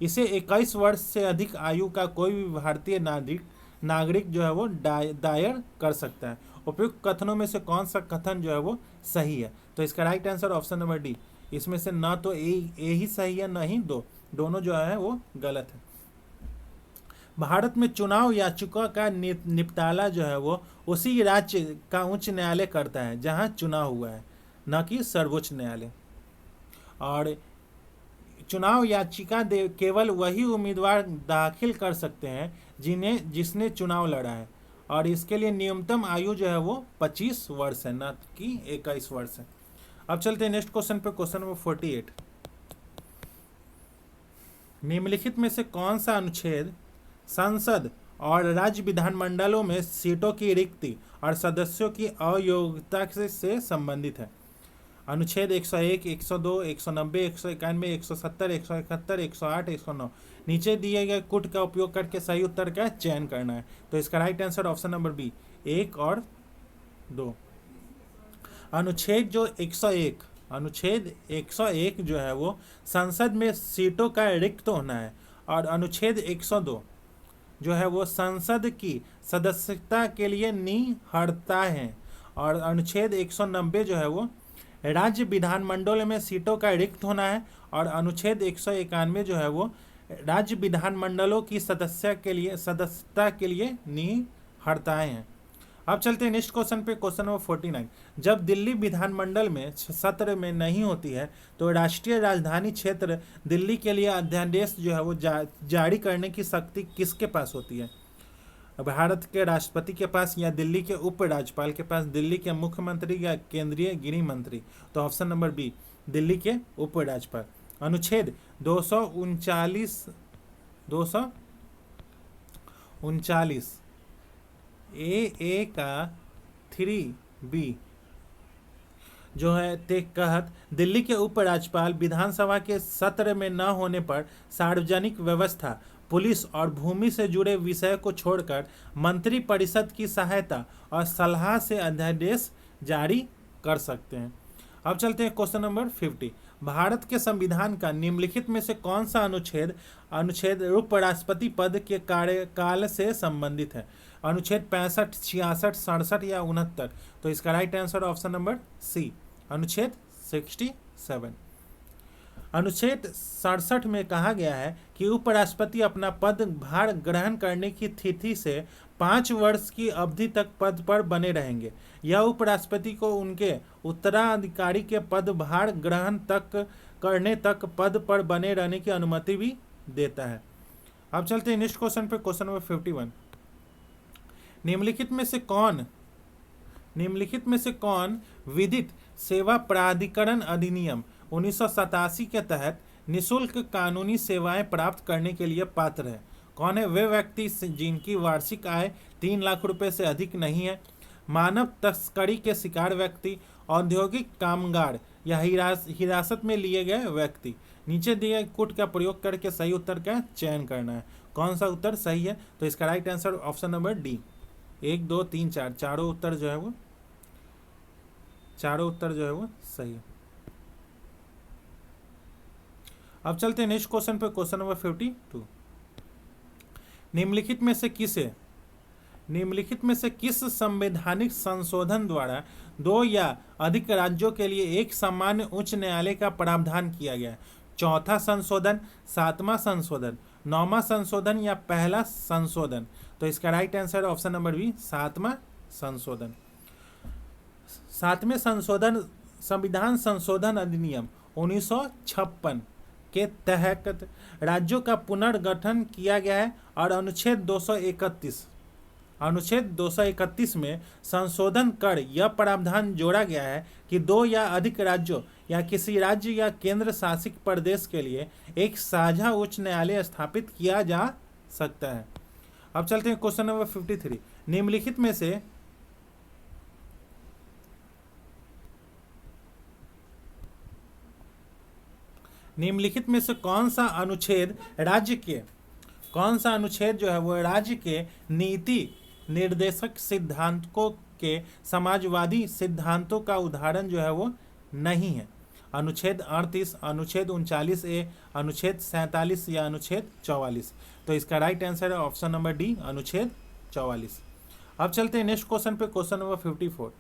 इसे 21 वर्ष से अधिक आयु का कोई भी भारतीय नागरिक जो है वो दायर कर सकता है। उपयुक्त कथनों में से कौन सा कथन जो है वो सही है? तो इसका right answer option number D, इसमें से न तो ए ही सही है न ही दो, दोनों जो है वो गलत है। भारत में चुनाव याचिका का निपटारा जो है वो उसी राज्य का उच्च न्यायालय करता है जहां चुनाव हुआ है, न कि सर्वोच्च न्यायालय। और चुनाव याचिका केवल वही उम्मीदवार दाखिल कर सकते हैं जिसने चुनाव लड़ा है, और इसके लिए न्यूनतम आयु जो है वो 25 वर्ष है, न कि 21 वर्ष है। अब चलते हैं नेक्स्ट क्वेश्चन पे, क्वेश्चन नंबर 48। निम्नलिखित में से कौन सा अनुच्छेद संसद और राज्य विधानमंडलों में सीटों की रिक्ति और सदस्यों की अयोग्यता से संबंधित है? अनुच्छेद 101, 102, 190, 191, 170, 171, 108, 109। नीचे दिए गए कुट का उपयोग करके सही उत्तर का चयन करना है। तो इसका right answer option number B, 1 और 2। अनुच्छेद 101 जो है वो संसद में सीटों का रिक्त होना है, और अनुच्छेद 102 जो है वो संसद की सदस्यता के लिए नींव हड़ता है, और अनुच्छेद 190 जो है वो राज्य विधानमंडल में सीटों का रिक्त होना है, और अनुच्छेद 191 जो है वो राज्य विधानमंडलों की सदस्यता के लिए नींव हड़ताएं हैं। अब चलते हैं नेक्स्ट क्वेश्चन पे, क्वेश्चन नंबर 49। जब दिल्ली विधानमंडल में सत्र में नहीं होती है तो राष्ट्रीय राजधानी क्षेत्र दिल्ली के लिए अध्यादेश जो है वो जारी करने की शक्ति किसके पास होती है? भारत के राष्ट्रपति के पास, या दिल्ली के उप राज्यपाल के पास, दिल्ली के मुख्यमंत्री, या केंद्रीय गृह मंत्री? तो ऑप्शन नंबर बी, दिल्ली के उप राज्यपाल। अनुच्छेद 39 ए का 3B जो है के तहत दिल्ली के उपराज्यपाल विधानसभा के सत्र में न होने पर सार्वजनिक व्यवस्था, पुलिस और भूमि से जुड़े विषय को छोड़कर मंत्रिपरिषद की सहायता और सलाह से अध्यादेश जारी कर सकते हैं। अब चलते हैं क्वेश्चन नंबर 50। भारत के संविधान का निम्नलिखित में से कौन सा अनुच्छेद उपराष्ट्रपति पद के कार्यकाल से संबंधित है? अनुच्छेद 65, 66, 67 या 69? तो इसका right answer option number C, अनुच्छेद 67। अनुच्छेद 67 में कहा गया है कि उपराष्ट्रपति अपना पदभार ग्रहण करने की तिथि से 5 वर्ष की अवधि तक पद पर बने रहेंगे। यह उपराष्ट्रपति को उनके उत्तराधिकारी के पदभार ग्रहण करने तक पद पर बने रहने की अनुमति भी देता है। अब चलते हैं नेक्स्ट क्वेश्चन पे, क्वेश्चन नंबर 51। निम्नलिखित में से कौन विधिक सेवा प्राधिकरण अधिनियम 1987 के तहत निःशुल्क कानूनी सेवाएं प्राप्त करने के लिए पात्र है? कौन है? वे व्यक्ति जिनकी वार्षिक आय 3 लाख रुपए से अधिक नहीं है, मानव तस्करी के शिकार व्यक्ति, औद्योगिक कामगार या हिरासत में लिए गए व्यक्ति। नीचे दिए कोड का प्रयोग करके सही उत्तर का चयन करना है। कौन सा उत्तर सही है? तो इसका right answer option number D, 1, 2, 3, 4 चारों उत्तर जो है वो सही है। अब चलते हैं नेक्स्ट क्वेश्चन पे, क्वेश्चन नंबर 52। निम्नलिखित में से किस संवैधानिक संशोधन द्वारा 2 या अधिक राज्यों के लिए एक सामान्य उच्च न्यायालय का प्रावधान किया गया है? चौथा संशोधन, 7वां संशोधन, 9वां संशोधन या पहला संशोधन? तो इसका right answer option number B, 7वां संशोधन। 7वें संशोधन संविधान संशोधन अधिनियम 1956 के तहत राज्यों का पुनर्गठन किया गया है और अनुच्छेद 231 में संशोधन कर यह प्रावधान जोड़ा गया है कि 2 या अधिक राज्यों या किसी राज्य या केंद्र शासित प्रदेश के लिए एक साझा उच्च न्यायालय स्थापित किया जा सकता है। अब चलते हैं क्वेश्चन नंबर 53। निम्नलिखित में से कौन सा अनुच्छेद जो है वो राज्य के नीति निर्देशक सिद्धांतों के समाजवादी सिद्धांतों का उदाहरण जो है वो नहीं है? अनुच्छेद 38, अनुच्छेद 39A, अनुच्छेद 47 या अनुच्छेद 44? तो इसका राइट आंसर है ऑप्शन नंबर डी, अनुच्छेद 44। अब चलते हैं नेक्स्ट क्वेश्चन पे, क्वेश्चन नंबर 54।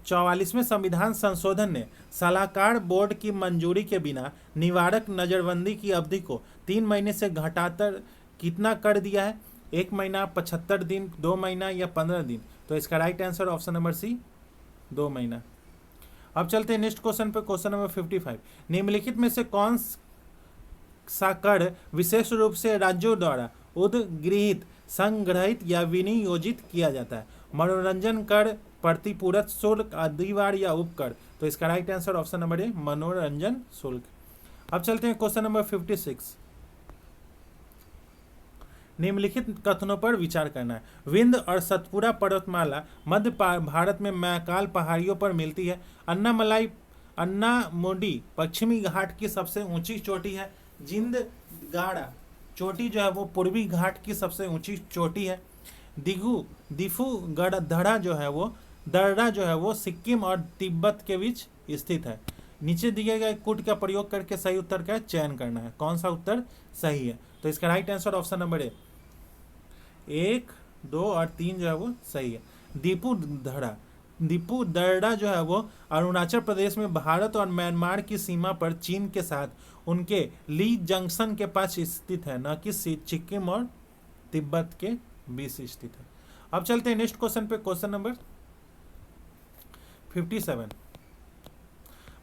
44वें संविधान संशोधन ने सलाहकार बोर्ड की मंजूरी के बिना निवारक नजरबंदी की अवधि को 3 महीने से घटाकर कितना कर दिया है? 1 महीना, 75 दिन, 2 महीना या 15 दिन? तो इसका right answer option number C, 2 महीना। अब चलते हैं नेक्स्ट क्वेश्चन पे, क्वेश्चन नंबर 55। निम्नलिखित में से कौन सा कर विशेष रूप से राज्यों द्वारा उद्गृहित, संग्रहित या विनियोजित किया जाता है? मनोरंजन कर, प्रतिपूरक शुल्क, अधिवार या उपकर? तो इसका राइट आंसर ऑप्शन नंबर ए, मनोरंजन शुल्क। अब चलते हैं क्वेश्चन नंबर 56। निम्नलिखित कथनों पर विचार करना है। विंध्य और सतपुरा पर्वतमाला मध्य भारत में मैकाल पहाड़ियों पर मिलती है। अन्नामुडी पश्चिमी घाट की सबसे ऊंची चोटी है। जिंदगाड़ा चोटी जो है वो पूर्वी घाट की सबसे ऊंची चोटी है। दिफू-गढ़-धड़ा जो है वो सिक्किम और तिब्बत के बीच स्थित है। नीचे दिए गए कोड का प्रयोग करके सही उत्तर का चयन करना है। कौन सा उत्तर सही है? तो इसका राइट आंसर ऑप्शन नंबर ए, 1, 2 और 3 जो है वो सही है। दिफू-दर्रा जो है वो अरुणाचल प्रदेश में भारत और म्यांमार की सीमा पर चीन के साथ उनके ली जंक्शन के पास स्थित है, न कि सिक्किम और तिब्बत के बीच स्थित है। अब चलते हैं नेक्स्ट क्वेश्चन पे, क्वेश्चन नंबर 57।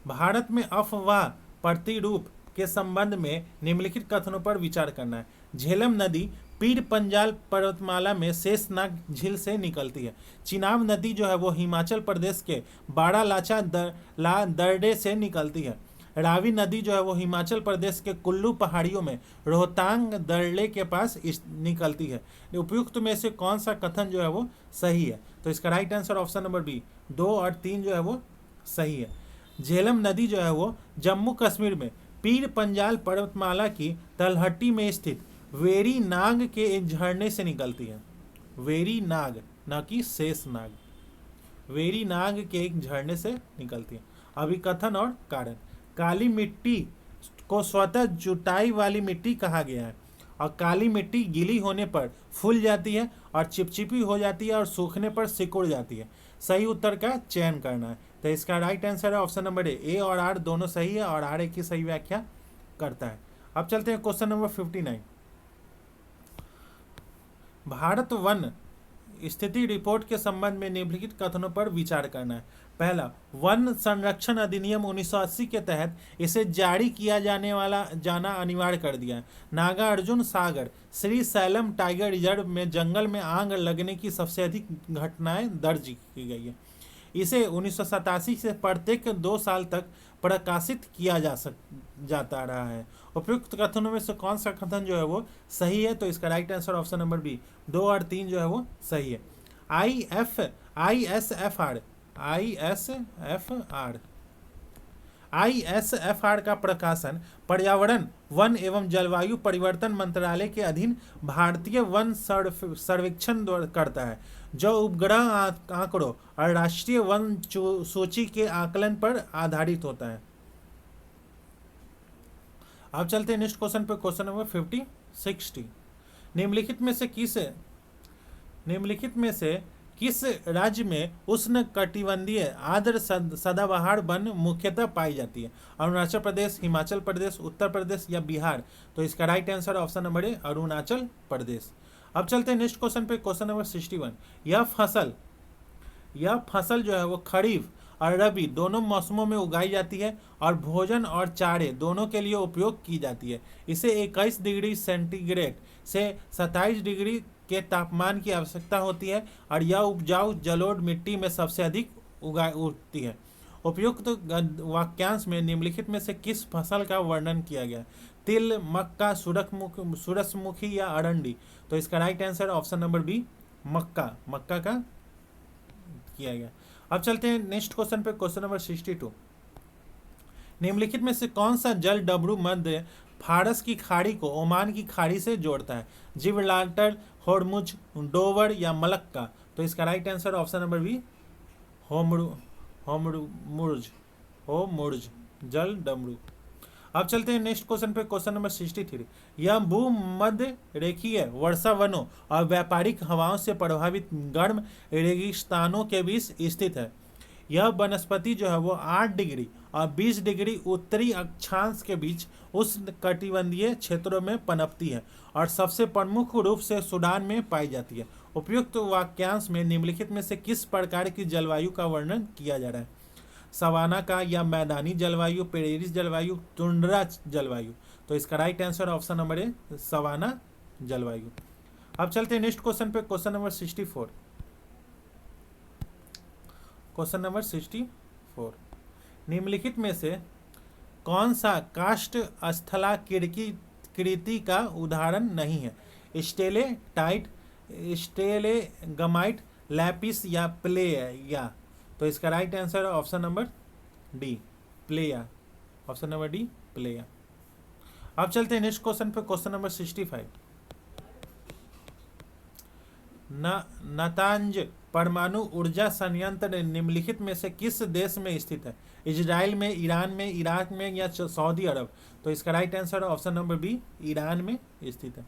भारत में अफवाह प्रतिरूप के संबंध में निम्नलिखित कथनों पर विचार करना है। झेलम नदी पीर पंजाल पर्वतमाला में शेषनाग झील से निकलती है। चिनाब नदी जो है वो हिमाचल प्रदेश के बारालाचा दर्रे से निकलती है। रावी नदी जो है वो हिमाचल प्रदेश के कुल्लू पहाड़ियों में रोहतांग दर्रे के पास निकलती है। उपयुक्त में से कौन सा कथन जो है वो सही है? तो इसका right answer option number B, 2 और 3 जो है वो सही है। झेलम नदी जो है वो जम्मू कश्मीर में पीर पंजाल पर्वतमाला की तलहटी में स्थित वेरी नाग के एक झरने से निकलती है। वेरी नाग, ना कि शेष नाग, वेरी नाग के एक झरने से निकलती है। अभिकथन और कारण। काली मिट्टी को स्वतः जुटाई वाली मिट्टी कहा गया है और काली मिट्टी गीली होने पर फूल जाती है और चिपचिपी हो जाती है और सूखने पर सिकुड़ जाती है। सही उत्तर का चयन करना है। तो इसका राइट आंसर है ऑप्शन नंबर ए और आर दोनों सही है और आर एक की सही व्याख्या करता है। अब चलते हैं क्वेश्चन नंबर 59। भारत वन स्थिति रिपोर्ट के संबंध में निम्नलिखित कथनों पर विचार करना है। पहला, वन संरक्षण अधिनियम 1980 के तहत इसे जारी किया जाना अनिवार्य कर दिया है। Nagarjuna Sagar Shri slam tiger reserve में जंगल में आग लगने की सबसे अधिक घटनाएं दर्ज की गई है। इसे 1987 से प्रत्येक 2 साल तक प्रकाशित किया जाता रहा है। उपयुक्त कथनों में से कौन सा कथन जो है वो सही है? तो इसका right answer option number B, 2 और 3 जो है वो सही है। ISFR का प्रकाशन पर्यावरण, वन एवं जलवायु परिवर्तन मंत्रालय के अधीन भारतीय वन सर्वेक्षण करता है, जो उपग्रह आंकड़ों और राष्ट्रीय वन सूची के आकलन पर आधारित होता है। अब चलते हैं नेक्स्ट क्वेश्चन पे, क्वेश्चन नंबर 60। निम्नलिखित में से किस राज्य में उष्ण कटिबंधीय आर्द्र सदाबहार वन मुख्यतः पाई जाती है? अरुणाचल प्रदेश, हिमाचल प्रदेश, उत्तर प्रदेश या बिहार? तो इसका right answer option number A, Arunachal Pradesh. अब चलते हैं नेक्स्ट क्वेश्चन पे, क्वेश्चन नंबर 61। यह फसल जो है वो खरीफ और रबी दोनों मौसमों में उगाई जाती है और भोजन और चारे दोनों के लिए उपयोग की जाती है। इसे 21 डिग्री सेंटीग्रेड से 27 डिग्री के तापमान की आवश्यकता होती है और यह उपजाऊ जलोढ़ मिट्टी में सबसे अधिक उगती है। उपयुक्त वाक्यांश में निम्नलिखित में से किस फसल का वर्णन किया गया? तिल, मक्का, सूरजमुखी या अरंडी? तो इसका right answer option number B, मक्का का किया गया। अब चलते हैं नेक्स्ट क्वेश्चन पे, क्वेश्चन नंबर 62। निम्नलिखित में से कौन सा जल डमरू मध्य फारस की खाड़ी को ओमान की खाड़ी से जोड़ता है? जिब्राल्टर, होर्मुज, डोवर या मलक्का? तो इसका right answer option number B, Hormuz जल डमरू। अब चलते हैं नेक्स्ट क्वेश्चन पे, क्वेश्चन नंबर 63। यह भूमध्य रेखीय वर्षा वनों और व्यापारिक हवाओं से प्रभावित गर्म रेगिस्तानों के बीच स्थित है। यह वनस्पति जो है वो 8 डिग्री और 20 डिग्री उत्तरी अक्षांश के बीच उष्ण कटिबंधीय क्षेत्रों में पनपती है और सबसे प्रमुख रूप से सूडान में पाई जाती है। उपयुक्त वाक्यांश में निम्नलिखित में से किस प्रकार की जलवायु का वर्णन किया जा रहा है? सवाना का या मैदानी जलवायु, प्रेरित जलवायु, टुंड्रा जलवायु? तो इसका right answer option number A, savanna जलवायु। अब चलते हैं नेक्स्ट क्वेश्चन पे, क्वेश्चन नंबर 64। Question number 64। निम्नलिखित में से कौन सा काष्ठ स्थलाकृति का उदाहरण नहीं है? स्टेलेटाइट, स्टेलेगमाइट, लैपिस या प्लेया? तो इसका right answer option number D, playa. Option number D, playa. अब चलते हैं नेक्स्ट क्वेश्चन पे, क्वेश्चन नंबर 65। नातांज परमाणु ऊर्जा संयंत्र निम्नलिखित में से किस देश में स्थित है? इजराइल में, ईरान में, इराक में या सऊदी अरब? तो इसका right answer option number B, Iran में स्थित है।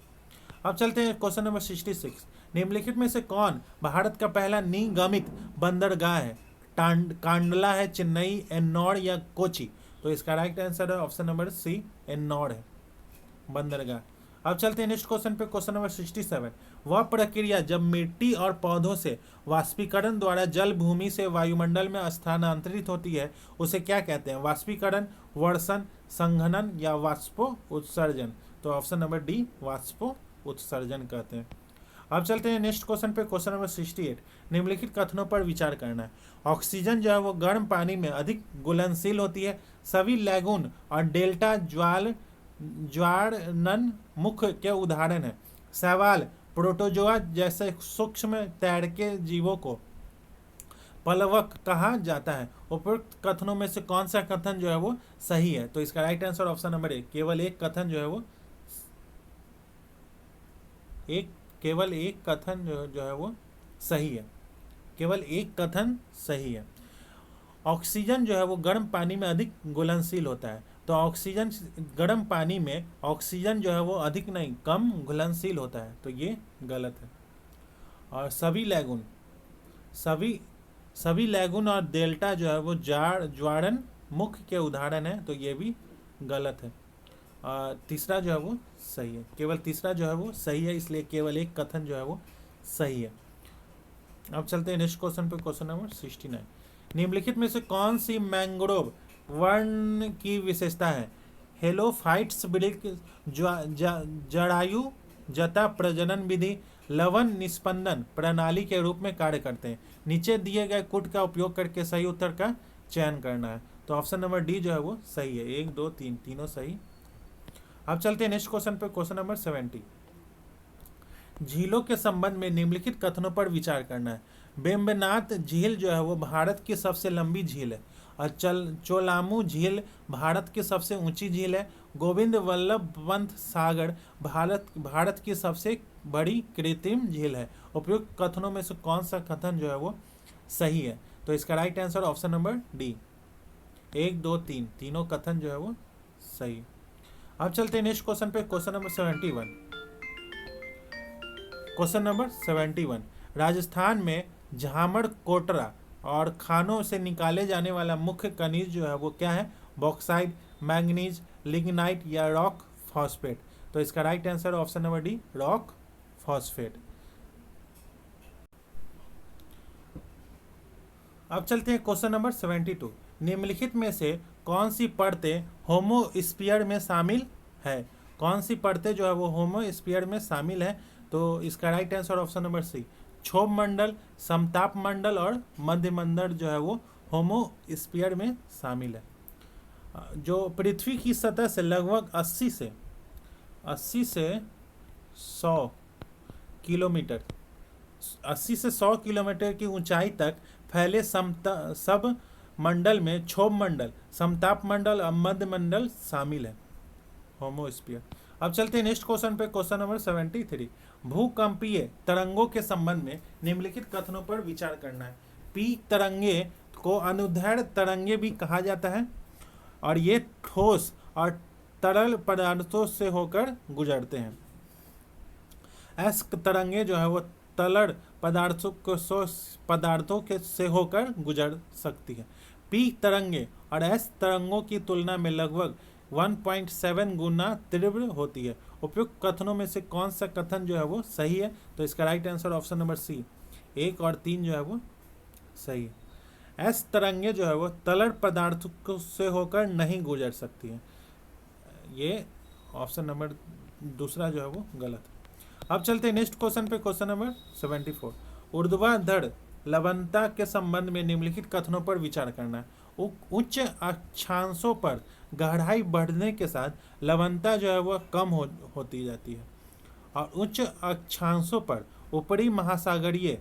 अब चलते हैं क्वेश्चन नंबर 66। निम्नलिखित में से कौन भारत का पहला निगमित बंदरगाह है? कांडला है, चेन्नई, एन्नौर या कोची? तो इसका राइट आंसर है ऑप्शन नंबर सी, एन्नौर है बंदरगाह। अब चलते हैं नेक्स्ट क्वेश्चन पे, क्वेश्चन नंबर 67। वह प्रक्रिया जब मिट्टी और पौधों से वाष्पीकरण द्वारा जल भूमि से वायुमंडल में स्थानांतरित होती है उसे क्या कहते हैं? वाष्पीकरण, वर्षण, संघनन या वाष्पो उत्सर्जन? तो ऑप्शन नंबर डी, वाष्पो उत्सर्जन कहते हैं। अब चलते हैं नेक्स्ट क्वेश्चन पे, क्वेश्चन नंबर 68। निम्नलिखित कथनों पर विचार करना है। ऑक्सीजन जो है वो गर्म पानी में अधिक घुलनशील होती है, सभी लैगून और डेल्टा ज्वारनन मुख्य के उदाहरण हैं। सवाल, प्रोटोजोआ जैसे सूक्ष्म तैरके जीवों को प्लवक कहा जाता है। उपयुक्त कथनों में से कौन सा कथन जो है वो सही है? तो इसका राइट आंसर ऑप्शन नंबर ए, केवल एक कथन जो है वो केवल एक कथन जो है वो सही है। केवल एक कथन सही है। ऑक्सीजन जो है वो गर्म पानी में अधिक घुलनशील होता है। तो ऑक्सीजन, गर्म पानी में ऑक्सीजन जो है वो अधिक नहीं, कम घुलनशील होता है। तो ये गलत है। और सभी लैगून और डेल्टा जो है वो ज्वारन मुख्य के उदाहरण है। तो ये भी गलत है। तीसरा जो है वो सही है। केवल तीसरा जो है वो सही है, इसलिए केवल एक कथन जो है वो सही है। अब चलते हैं नेक्स्ट क्वेश्चन पे, क्वेश्चन नंबर 69। निम्नलिखित में से कौन सी मैंग्रोव वर्ण की विशेषता है? हेलोफाइट्स वृक्ष जड़ायु जता प्रजनन विधि लवण निस्पंदन प्रणाली के रूप में कार्य करते हैं। नीचे दिए गए कूट का उपयोग करके सही उत्तर का चयन करना है। तो ऑप्शन नंबर डी जो है वो सही है। 1 2 3 तीनों सही। अब चलते हैं नेक्स्ट क्वेश्चन पे, क्वेश्चन नंबर 70। झीलों के संबंध में निम्नलिखित कथनों पर विचार करना है। बेम्बनाथ झील जो है वो भारत की सबसे लंबी झील है। और चोलामू झील भारत की सबसे ऊंची झील है। गोविंद वल्लभ पंत सागर भारत की सबसे बड़ी कृत्रिम झील है। उपयुक्त कथनों में से कौन सा कथन जो है वो सही है? तो इसका right answer option number D, 1 2 3 तीनों कथन जो है वो सही। अब चलते हैं नेक्स्ट क्वेश्चन पे, question number 71। Question number 71, Rajasthan में झामड़ कोटरा और खानों से निकाले जाने वाला मुख्य खनिज जो है वो क्या है? बॉक्साइट, मैंगनीज, लिग्नाइट या रॉक फॉस्फेट। तो इसका right answer option number D, rock phosphate. अब चलते हैं क्वेश्चन नंबर 72। निम्नलिखित में से कौन सी परतें होमोस्फीयर में शामिल है? कौन सी परतें जो है वो होमोस्फीयर में शामिल है? तो इसका right answer option number C, क्षोभ मंडल, समताप मंडल और मध्य मंडल जो है वो होमोस्फीयर में शामिल है। जो पृथ्वी की सतह से लगभग 80 से 100 किलोमीटर 80 से 100 किलोमीटर की ऊंचाई तक फैले सब मंडल में क्षोभ मंडल, समताप मंडल और मध्य मंडल शामिल है, होमोस्फीयर। अब चलते हैं नेक्स्ट क्वेश्चन पे, क्वेश्चन नंबर 73। भूकंपीय तरंगों के संबंध में निम्नलिखित कथनों पर विचार करना है। पी तरंगे को अनुदैर्ध्य तरंगे भी कहा जाता है और ये ठोस और तरल पदार्थों से होकर गुजरते हैं। एस तरंगे जो है वो तलड़ पदार्थों के से होकर गुजर सकती है। पी तरंगे और एस तरंगों की तुलना में लगभग 1.7 गुना तीव्र होती है। उपयुक्त कथनों में से कौन सा कथन जो है वो सही है? तो इसका right answer option number C, 1 और 3 जो है वो सही है। एस तरंगे जो है वो तलड़ पदार्थों से होकर नहीं गुजर सकती है। ये ऑप्शन नंबर दूसरा जो है वो गलत है। अब चलते हैं नेक्स्ट क्वेश्चन पे, क्वेश्चन नंबर 74। ऊर्ध्वाधर लवणता के संबंध में निम्नलिखित कथनों पर विचार करना है। उच्च अक्षांशों पर गहराई बढ़ने के साथ लवणता जो है वह कम होती जाती है और उच्च अक्षांशों पर ऊपरी महासागरीय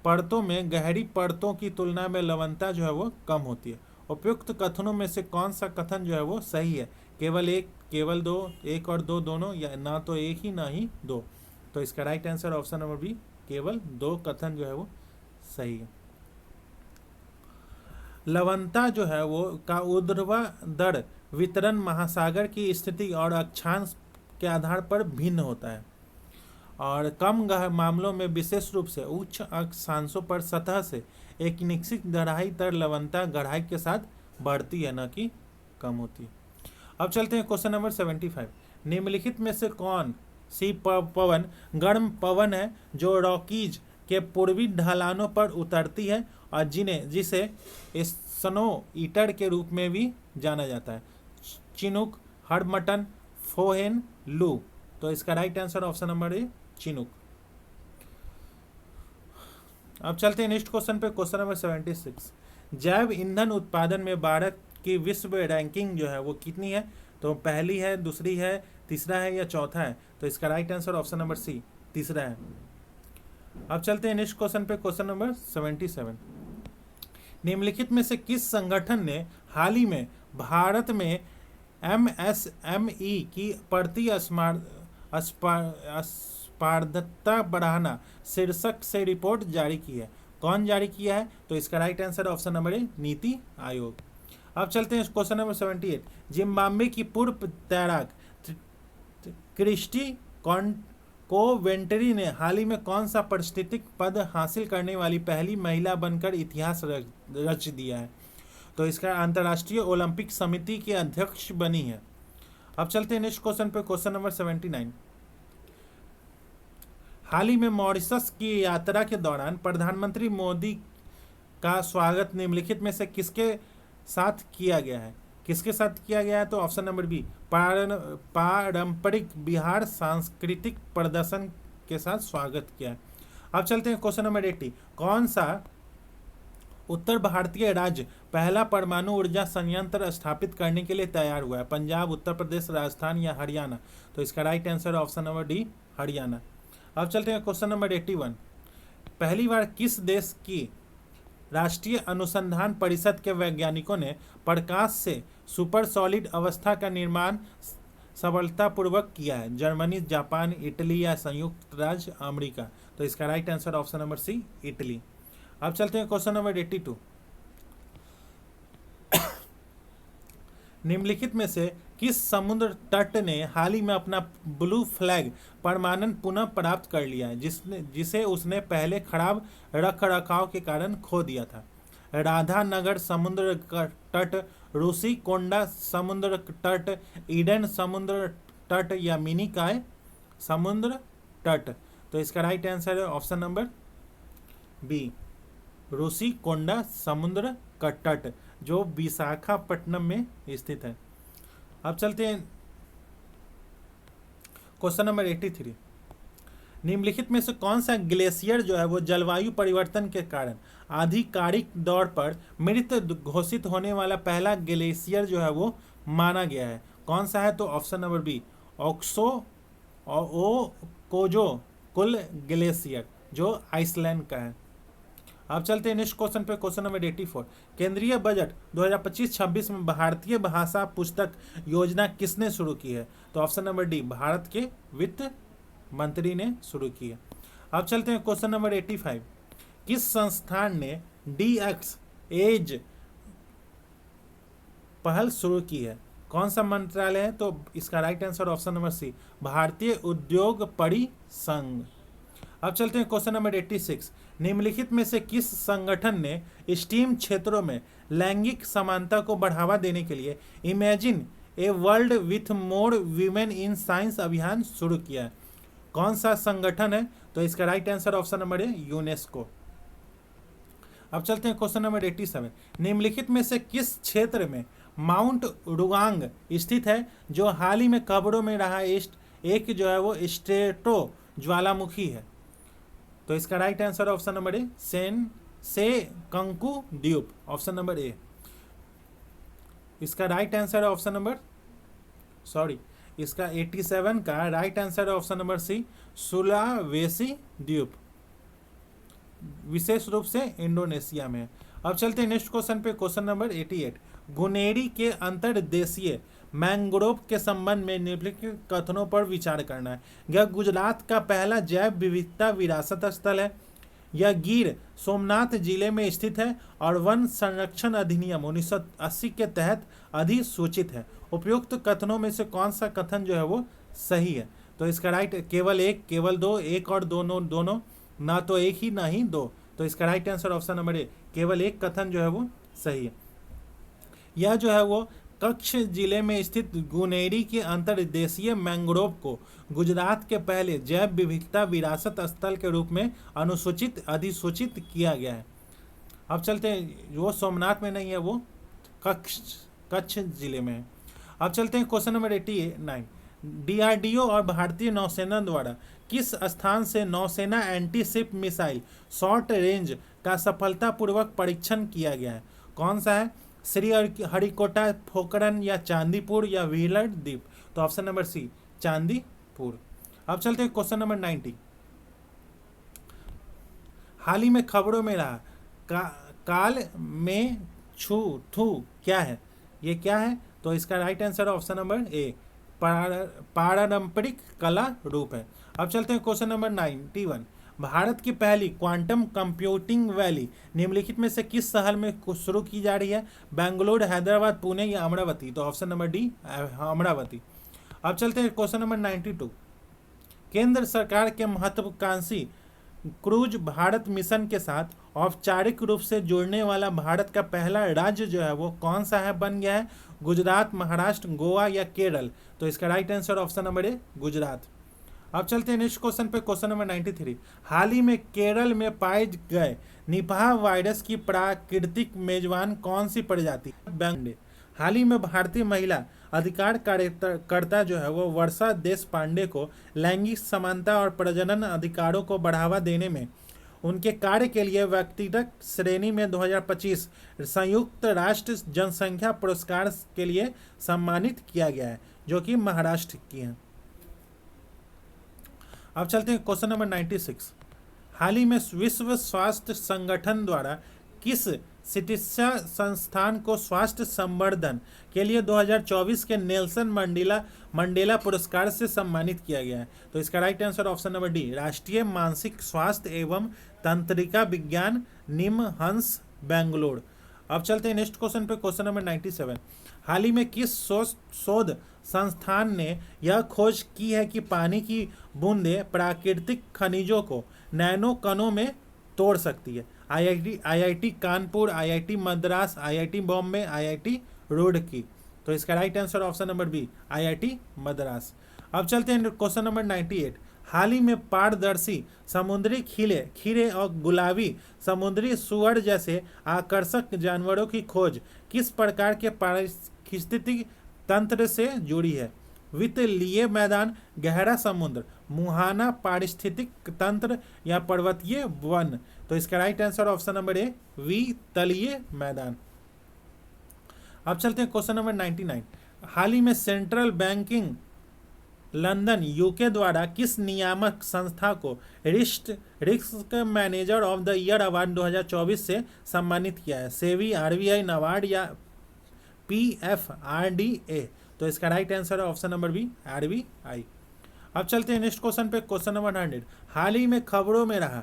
परतों में गहरी परतों की तुलना में लवणता जो है वो कम होती है। उपयुक्त कथनों में से कौन सा कथन जो है वो सही है? केवल एक, केवल दो, 1 और 2 दोनों, या ना तो एक ही ना ही दो। तो इसका right answer option number B, केवल 2 कथन जो है वो सही है। लवणता जो है वो का ऊर्ध्वाधर वितरण महासागर की स्थिति और अक्षांश के आधार पर भिन्न होता है और कम मामलों में विशेष रूप से उच्च अक्षांशों पर सतह से एक निश्चित गहराई तक लवणता गहराई के साथ बढ़ती है, न कि कम होती है। अब चलते हैं क्वेश्चन नंबर 75। निम्नलिखित में से कौन सी पवन गर्म पवन है जो रॉकीज के पूर्वी ढलानों पर उतरती है और जिसे स्नो ईटर के रूप में भी जाना जाता है? चिनुक, हडमटन, फोहेन, लू। तो इसका राइट आंसर ऑप्शन नंबर ए, चिनुक। अब चलते हैं नेक्स्ट क्वेश्चन पे, क्वेश्चन नंबर 76। जैव ईंधन उत्पादन में भारत की विश्व रैंकिंग जो है वो कितनी है? तो पहली है, दूसरी है, तीसरा है या चौथा है? तो इसका right answer option number C, तीसरा है। अब चलते हैं नेक्स्ट क्वेश्चन पे, क्वेश्चन नंबर 77। निम्नलिखित में से किस संगठन ने हाल ही में भारत में MSME की बढ़ती स्पर्धता बढ़ाना शीर्षक से रिपोर्ट जारी की है? कौन जारी किया है? तो इसका राइट आंसर ऑप्शन नंबर ए, नीति आयोग। अब चलते हैं क्वेश्चन नंबर 78। जिम्बाब्वे की पूर्व तैराक क्रिस्टी कोवेंट्री ने हाल ही में कौन सा प्रतिष्ठित पद हासिल करने वाली पहली महिला बनकर इतिहास रच दिया है? तो इसका अंतर्राष्ट्रीय ओलंपिक समिति की अध्यक्ष बनी है। अब चलते हैं नेक्स्ट क्वेश्चन पे, क्वेश्चन नंबर 79। हाल ही में मॉरिशस की यात्रा के दौरान प्रधानमंत्री मोदी का स्वागत निम्नलिखित में से किसके साथ किया गया है? किसके साथ किया गया है? तो ऑप्शन नंबर बी, पारंपरिक बिहार सांस्कृतिक प्रदर्शन के साथ स्वागत किया है। अब चलते हैं क्वेश्चन नंबर 80। कौन सा उत्तर भारतीय राज्य पहला परमाणु ऊर्जा संयंत्र स्थापित करने के लिए तैयार हुआ है? पंजाब, उत्तर प्रदेश, राजस्थान या हरियाणा? तो इसका right answer option number D, Haryana. अब चलते हैं क्वेश्चन नंबर 81। पहली बार किस देश की राष्ट्रीय अनुसंधान परिषद के वैज्ञानिकों ने प्रकाश से सुपर सॉलिड अवस्था का निर्माण सफलतापूर्वक किया है? जर्मनी, जापान, इटली या संयुक्त राज्य अमेरिका? तो इसका right answer option number C, Italy. अब चलते हैं क्वेश्चन नंबर 82। निम्नलिखित में से किस समुद्र तट ने हाल ही में अपना ब्लू फ्लैग प्रमाणन पुनः प्राप्त कर लिया है, जिसे उसने पहले खराब रख रखाव के कारण खो दिया था? राधानगर समुद्र तट, रूसी कोंडा समुद्र तट, ईडन समुद्र तट या मिनिकॉय समुद्र तट? तो इसका राइट आंसर है ऑप्शन नंबर बी, रूसी कोंडा समुद्र का तट, जो विशाखापट्टनम में स्थित है। अब चलते हैं क्वेश्चन नंबर 83। निम्नलिखित में से कौन सा ग्लेशियर जो है वो जलवायु परिवर्तन के कारण आधिकारिक दौर पर मृत घोषित होने वाला पहला ग्लेशियर जो है वो माना गया है? कौन सा है? तो ऑप्शन नंबर बी, ओकोजो कुल ग्लेशियर, जो आइसलैंड का है। अब चलते हैं नेक्स्ट क्वेश्चन पे, क्वेश्चन नंबर 84। केंद्रीय बजट 2025-26 में भारतीय भाषा पुस्तक योजना किसने शुरू की है? तो ऑप्शन नंबर डी, भारत के वित्त मंत्री ने शुरू की है। अब चलते हैं क्वेश्चन नंबर 85। किस संस्थान ने DX एज पहल शुरू की है? कौन सा मंत्रालय है? तो इसका right answer option number C, भारतीय उद्योग परिसंघ। अब चलते हैं क्वेश्चन नंबर 86। निम्नलिखित में से किस संगठन ने स्टीम क्षेत्रों में लैंगिक समानता को बढ़ावा देने के लिए imagine a world with more women in science अभियान शुरू किया है? कौन सा संगठन है? तो इसका राइट आंसर ऑप्शन नंबर है यूनेस्को। अब चलते हैं क्वेश्चन नंबर 87। निम्नलिखित में से किस क्षेत्र में माउंट रुआंग स्थित है, जो हाल ही में खबरों में रहा एक जो है वो स्ट्रेटो ज्वालामुखी है? तो इसका right answer option number A, सेकंकु द्वीप, ऑप्शन नंबर ए। इसका राइट आंसर है ऑप्शन नंबर इसका 87 का राइट आंसर है ऑप्शन नंबर सी, सुलावेसी द्वीप, विशेष रूप से इंडोनेशिया में। अब चलते हैं नेक्स्ट क्वेश्चन पे, क्वेश्चन नंबर 88। गुनेरी के अंतर्देशीय मैंग्रोव के संबंध में निम्नलिखित कथनों पर विचार करना है। यह गुजरात का पहला जैव विविधता विरासत स्थल है, यह गिर सोमनाथ जिले में स्थित है और वन संरक्षण अधिनियम 1980 के तहत अधिसूचित है। उपयुक्त कथनों में से कौन सा कथन जो है वो सही है? तो इसका राइट केवल एक, केवल दो, एक और दोनों, ना तो एक ही ना ही दो। तो इसका राइट आंसर ऑप्शन नंबर ए, केवल एक कथन जो है वो सही है। यह जो है वो कच्छ जिले में स्थित गुनेरी के अंतर्देशीय मैंग्रोव को गुजरात के पहले जैव विविधता विरासत स्थल के रूप में अधिसूचित किया गया है। अब चलते हैं, वो सोमनाथ में नहीं है, वो कच्छ जिले में है। अब चलते हैं क्वेश्चन नंबर 89। DRDO और भारतीय नौसेना द्वारा किस स्थान से नौसेना anti ship missile short range का सफलतापूर्वक परीक्षण किया गया है? कौन सा है? हरिकोटा, पोखरण या चांदीपुर या व्हीलर द्वीप? तो ऑप्शन नंबर सी चांदीपुर। अब चलते हैं क्वेश्चन नंबर 90। हाल ही में खबरों में रहा का, काल में छू थू क्या है? ये क्या है? तो इसका राइट आंसर ऑप्शन नंबर ए पारंपरिक कला रूप है। अब चलते हैं क्वेश्चन नंबर 91। भारत की पहली क्वांटम कंप्यूटिंग वैली निम्नलिखित में से किस शहर में शुरू की जा रही है? बेंगलुरु, हैदराबाद, पुणे या अमरावती? तो ऑप्शन नंबर डी अमरावती। अब चलते हैं क्वेश्चन नंबर 92। केंद्र सरकार के महत्वाकांक्षी क्रूज भारत मिशन के साथ औपचारिक रूप से जुड़ने वाला भारत का पहला राज्य जो है वो कौन सा है बन गया है? गुजरात, महाराष्ट्र, गोवा या केरल? तो इसका राइट आंसर ऑप्शन नंबर ए गुजरात। अब चलते हैं नेक्स्ट क्वेश्चन पे, क्वेश्चन नंबर 93। हाल ही में केरल में पाए गए निपाह वायरस की प्राकृतिक मेजबान कौन सी प्रजाति? बैंगडे। हाल ही में भारतीय महिला अधिकार कार्यकर्ता जो है वो वर्षा देश पांडे को लैंगिक समानता और प्रजनन अधिकारों को बढ़ावा देने में उनके कार्य के लिए व्यक्तिगत श्रेणी में 2025 संयुक्त राष्ट्र जनसंख्या पुरस्कार के लिए सम्मानित किया गया है, जो कि महाराष्ट्र की हैं। अब चलते हैं क्वेश्चन नंबर 96। हाल ही में विश्व स्वास्थ्य संगठन द्वारा किस चिकित्सा संस्थान को स्वास्थ्य संवर्धन के लिए 2024 के नेल्सन मंडेला पुरस्कार से सम्मानित किया गया है? तो इसका right answer option number D राष्ट्रीय मानसिक स्वास्थ्य एवं तंत्रिका विज्ञान निमहंस बेंगलोर। अब चलते हैं नेक्स्ट क्वेश्चन पे, क्वेश्चन नंबर 97। हाल ही में किस शोध संस्थान ने यह खोज की है कि पानी की बूंदें प्राकृतिक खनिजों को नैनो कणों में तोड़ सकती है? IIT Kanpur, IIT Madras, IIT Bombay, IIT Roorkee? तो इसका right answer option number B IIT Madras. अब चलते हैं क्वेश्चन नंबर 98। हाल ही में पारदर्शी समुद्री खीरे और गुलाबी समुद्री सुअर जैसे आकर्षक जानवरों की खोज किस प्रकार के पारिस्थितिक तंत्र से जुड़ी है? वित्तीय मैदान, गहरा समुद्र, मुहाना पारिस्थितिक तंत्र या पर्वतीय वन? तो इसका राइट आंसर ऑप्शन नंबर ए वित्तीय मैदान। अब चलते हैं क्वेश्चन नंबर 99। हाल ही में सेंट्रल बैंकिंग लंदन यूके द्वारा किस नियामक संस्था को risk manager of the year award 2024 से सम्मानित किया है? सेबी, आरबीआई, नाबार्ड या पीएफआरडीए? तो इसका राइट आंसर है ऑप्शन नंबर बी आरबीआई। अब चलते हैं नेक्स्ट क्वेश्चन पे, क्वेश्चन नंबर 100। हाल ही में खबरों में रहा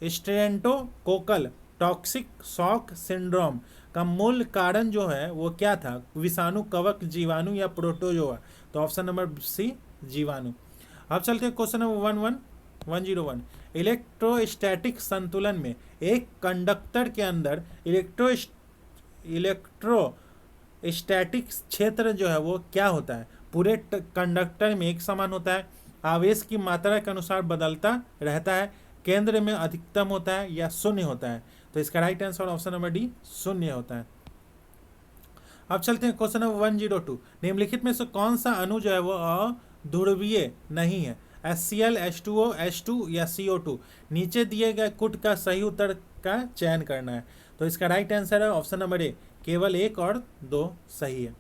स्ट्रेप्टोकोकल टॉक्सिक शॉक सिंड्रोम का मूल कारण जो है वो क्या था? विषाणु, कवक, जीवाणु या प्रोटोजोआ? तो ऑप्शन नंबर सी जीवाणु। अब चलते हैं क्वेश्चन नंबर 101। इलेक्ट्रोस्टैटिक संतुलन में एक कंडक्टर के अंदर इलेक्ट्रोस्टैटिक क्षेत्र जो है वो क्या होता है? पूरे कंडक्टर में एक समान होता है, आवेश की मात्रा के अनुसार बदलता रहता है, केंद्र में अधिकतम होता है या शून्य होता है? तो इसका right answer option number D शून्य होता है। अब चलते हैं क्वेश्चन नंबर 102। निम्नलिखित में से कौन सा अणु जो है वो अध्रुवीय नहीं है? HCl, H2O, H2 या CO2? नीचे दिए गए कुट का सही उत्तर का चयन करना है। तो इसका राइट आंसर है ऑप्शन नंबर ए केवल 1 और 2 सही है।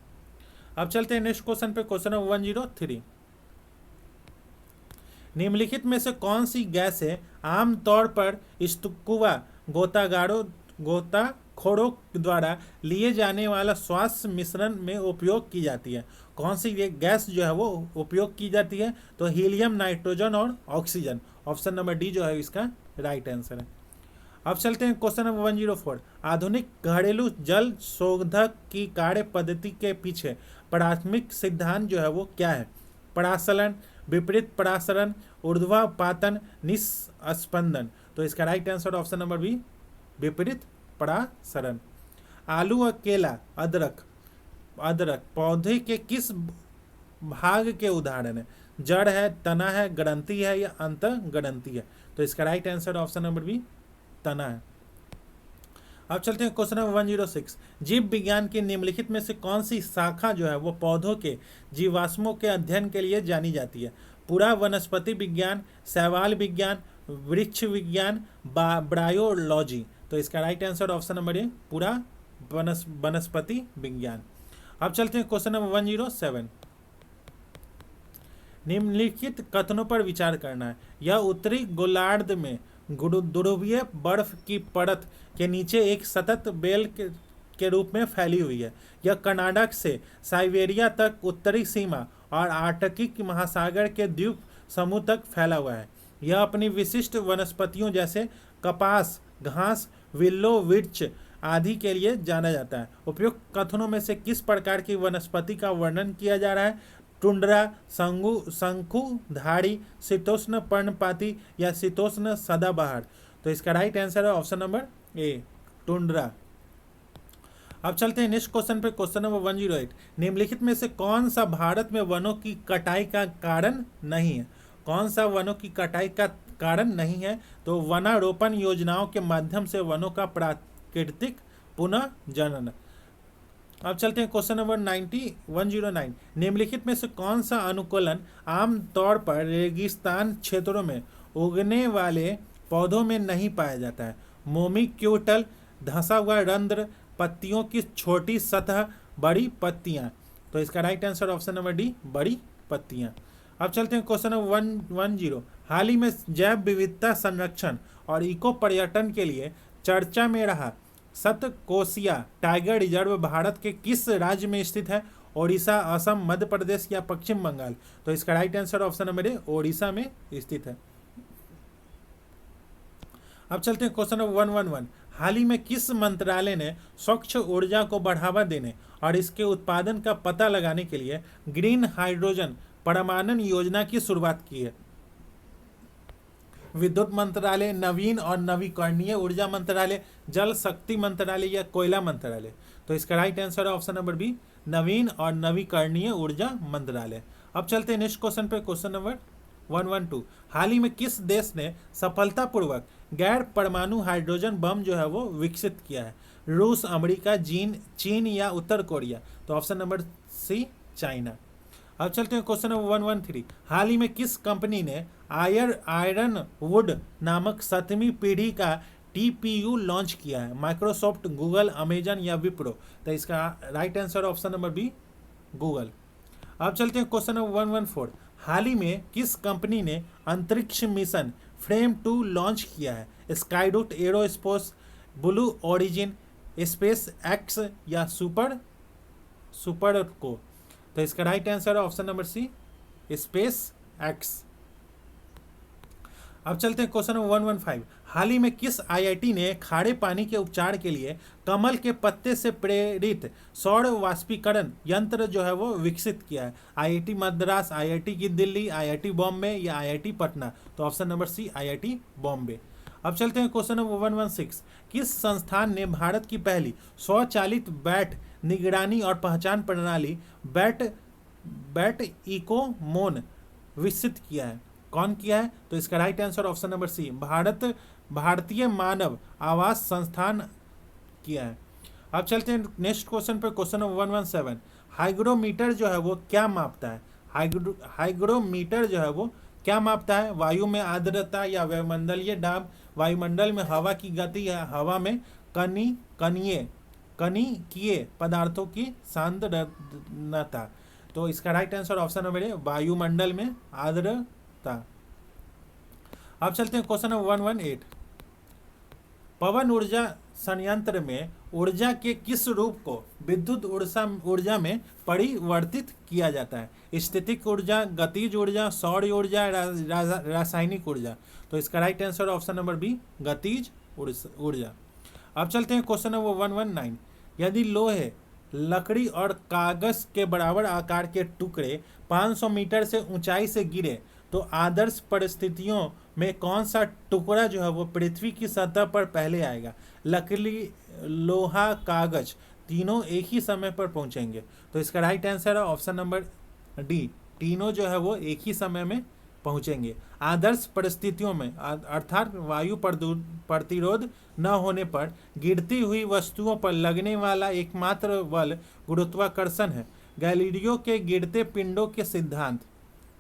अब चलते हैं नेक्स्ट क्वेश्चन पे, क्वेश्चन नंबर 103। निम्नलिखित में से कौन सी गैसें आमतौर पर स्कूबा गोताखोरों द्वारा लिए जाने वाला श्वास मिश्रण में उपयोग की जाती है? कौन सी गैस जो है वो उपयोग की जाती है? तो हीलियम, नाइट्रोजन और ऑक्सीजन? ऑप्शन नंबर डी जो है इसका राइट आंसर है। अब चलते हैं क्वेश्चन नंबर 104। आधुनिक घरेलू जल शोधक की कार्य पद्धति के पीछे प्राथमिक सिद्धांत जो है वो क्या है? परासलन, विपरीत परासरण, ऊर्ध्वपातन, निस्पंदन? तो इसका right answer option number B विपरीत परासरण। आलू और केला, अदरक पौधे के किस भाग के उदाहरण है? जड़ है, तना है, ग्रंथि है या अंतःग्रंथि है? तो इसका right answer option number B तना है। अब चलते हैं क्वेश्चन नंबर 106। जीव विज्ञान की निम्नलिखित में से कौन सी शाखा जो है वो पौधों के जीवाश्मों के अध्ययन के लिए जानी जाती है? पूरा वनस्पति विज्ञान, शैवाल विज्ञान, वृक्ष विज्ञान, बायोलॉजी? तो इसका राइट आंसर ऑप्शन नंबर ए पूरा वनस्पति विज्ञान। अब चलते हैं क्वेश्चन नंबर 107। निम्नलिखित कथनों पर विचार करना है। यह उत्तरी गोलार्ध में ध्रुवीय बर्फ की परत के नीचे एक सतत बेल के रूप में फैली हुई है। यह कनाडा से साइबेरिया तक उत्तरी सीमा और आर्कटिक महासागर के द्वीप समूह तक फैला हुआ है। यह अपनी विशिष्ट वनस्पतियों जैसे कपास, घास, विल्लो वृक्ष आदि के लिए जाना जाता है। उपयुक्त कथनों में से किस प्रकार की वनस्पति का वर्णन किया जा रहा है? टुंड्रा, शंकुधारी, शीतोष्ण पर्णपाती या शीतोष्ण सदाबहार। तो इसका राइट आंसर है ऑप्शन नंबर ए, टुंड्रा। अब चलते हैं नेक्स्ट क्वेश्चन पे, क्वेश्चन नंबर 108। निम्नलिखित में से कौन सा भारत में वनों की कटाई का कारण नहीं है? कौन सा वनों की कटाई का कारण नहीं है? तो वनारोपण योजनाओं के माध्यम से वनों का प्राकृतिक पुनः जनन। अब चलते हैं क्वेश्चन नंबर 109। निम्नलिखित में से कौन सा अनुकूलन आमतौर पर रेगिस्तान क्षेत्रों में उगने वाले पौधों में नहीं पाया जाता है? मोमी क्यूटल, धंसा हुआ रंध्र, पत्तियों की छोटी सतह, बड़ी पत्तियां। तो इसका right answer option number D, बड़ी पत्तियां। अब चलते हैं क्वेश्चन नंबर 110। हाल ही में जैव विविधता संरक्षण और इको पर्यटन के लिए चर्चा में रहा सतकोसिया टाइगर रिजर्व भारत के किस राज्य में स्थित है? ओडिशा, असम, मध्य प्रदेश या पश्चिम बंगाल। तो इसका राइट आंसर ऑप्शन नंबर ए, ओडिशा में स्थित है। अब चलते हैं क्वेश्चन नंबर 111। हाल ही में किस मंत्रालय ने स्वच्छ ऊर्जा को बढ़ावा देने और इसके उत्पादन का पता लगाने के लिए ग्रीन हाइड्रोजन परमाणु योजना की शुरुआत की है? विद्युत मंत्रालय, नवीन और नवीकरणीय ऊर्जा मंत्रालय, जल शक्ति मंत्रालय या कोयला मंत्रालय। तो इसका राइट आंसर है ऑप्शन नंबर बी, नवीन और नवीकरणीय ऊर्जा मंत्रालय। अब चलते हैं नेक्स्ट क्वेश्चन पे, क्वेश्चन नंबर 112। हाल ही में किस देश ने सफलतापूर्वक गैर परमाणु हाइड्रोजन बम जो है वो विकसित किया है? रूस, अमेरिका, चीन या उत्तर कोरिया। तो ऑप्शन नंबर सी, चाइना। अब चलते हैं क्वेश्चन नंबर 113। हाल ही में किस कंपनी ने आयरन वुड नामक 7वीं पीढ़ी का TPU लॉन्च किया है? माइक्रोसॉफ्ट, गूगल, अमेजन या विप्रो। तो इसका right answer option number B, Google. अब चलते हैं क्वेश्चन नंबर 114। हाल ही में किस कंपनी ने अंतरिक्ष मिशन फ्रेम 2 लॉन्च किया है? Skyroot, aerospace, blue origin, space X या सुपर को। तो इसका राइट आंसर है option number C, space X. अब चलते हैं क्वेश्चन नंबर 115। हाल ही में किस IIT ने खारे पानी के उपचार के लिए कमल के पत्ते से प्रेरित सौर वाष्पीकरण यंत्र जो है वो विकसित किया है? IIT मद्रास, IIT की दिल्ली, IIT बॉम्बे या IIT पटना। तो option number C, IIT Bombay. अब चलते हैं क्वेश्चन नंबर 116। किस संस्थान ने भारत की पहली स्वचालित बैट निगरानी और पहचान प्रणाली बैट इकोमोन विकसित किया है? कौन किया है? तो इसका right answer option number C, भारतीय मानव आवास संस्थान किया है। अब चलते हैं नेक्स्ट क्वेश्चन पर, क्वेश्चन नंबर 117। हाइग्रोमीटर जो है वो क्या मापता है? हाइग्रोमीटर जो है वो क्या मापता है? वायु में आर्द्रता या वायुमंडलीय दाब, वायुमंडल में हवा की गति या हवा में कणिकीय पदार्थों की सांद्रता। तो इसका राइट आंसर ऑप्शन नंबर ए, वायुमंडल में आर्द्रता। अब चलते हैं क्वेश्चन नंबर 118। पवन ऊर्जा संयंत्र में ऊर्जा के किस रूप को विद्युत ऊर्जा में परिवर्तित किया जाता है? स्थितिक ऊर्जा, गतिज ऊर्जा, सौर ऊर्जा, रासायनिक ऊर्जा। तो इसका right answer option number B, गतिज ऊर्जा। अब चलते हैं क्वेश्चन नंबर 119। यदि लोहे, लकड़ी और कागज के बराबर आकार के टुकड़े 500 मीटर से ऊंचाई से गिरे तो आदर्श परिस्थितियों में कौन सा टुकड़ा जो है वो पृथ्वी की सतह पर पहले आएगा? लकड़ी, लोहा, कागज तीनों एक ही समय पर पहुंचेंगे। तो इसका राइट आंसर है ऑप्शन नंबर डी, तीनों जो है वो एक ही समय में पहुंचेंगे। आदर्श परिस्थितियों में अर्थात वायु प्रतिरोध न होने पर गिरती हुई वस्तुओं पर लगने वाला एकमात्र बल गुरुत्वाकर्षण है। गैलीलियो के गिरते पिंडों के सिद्धांत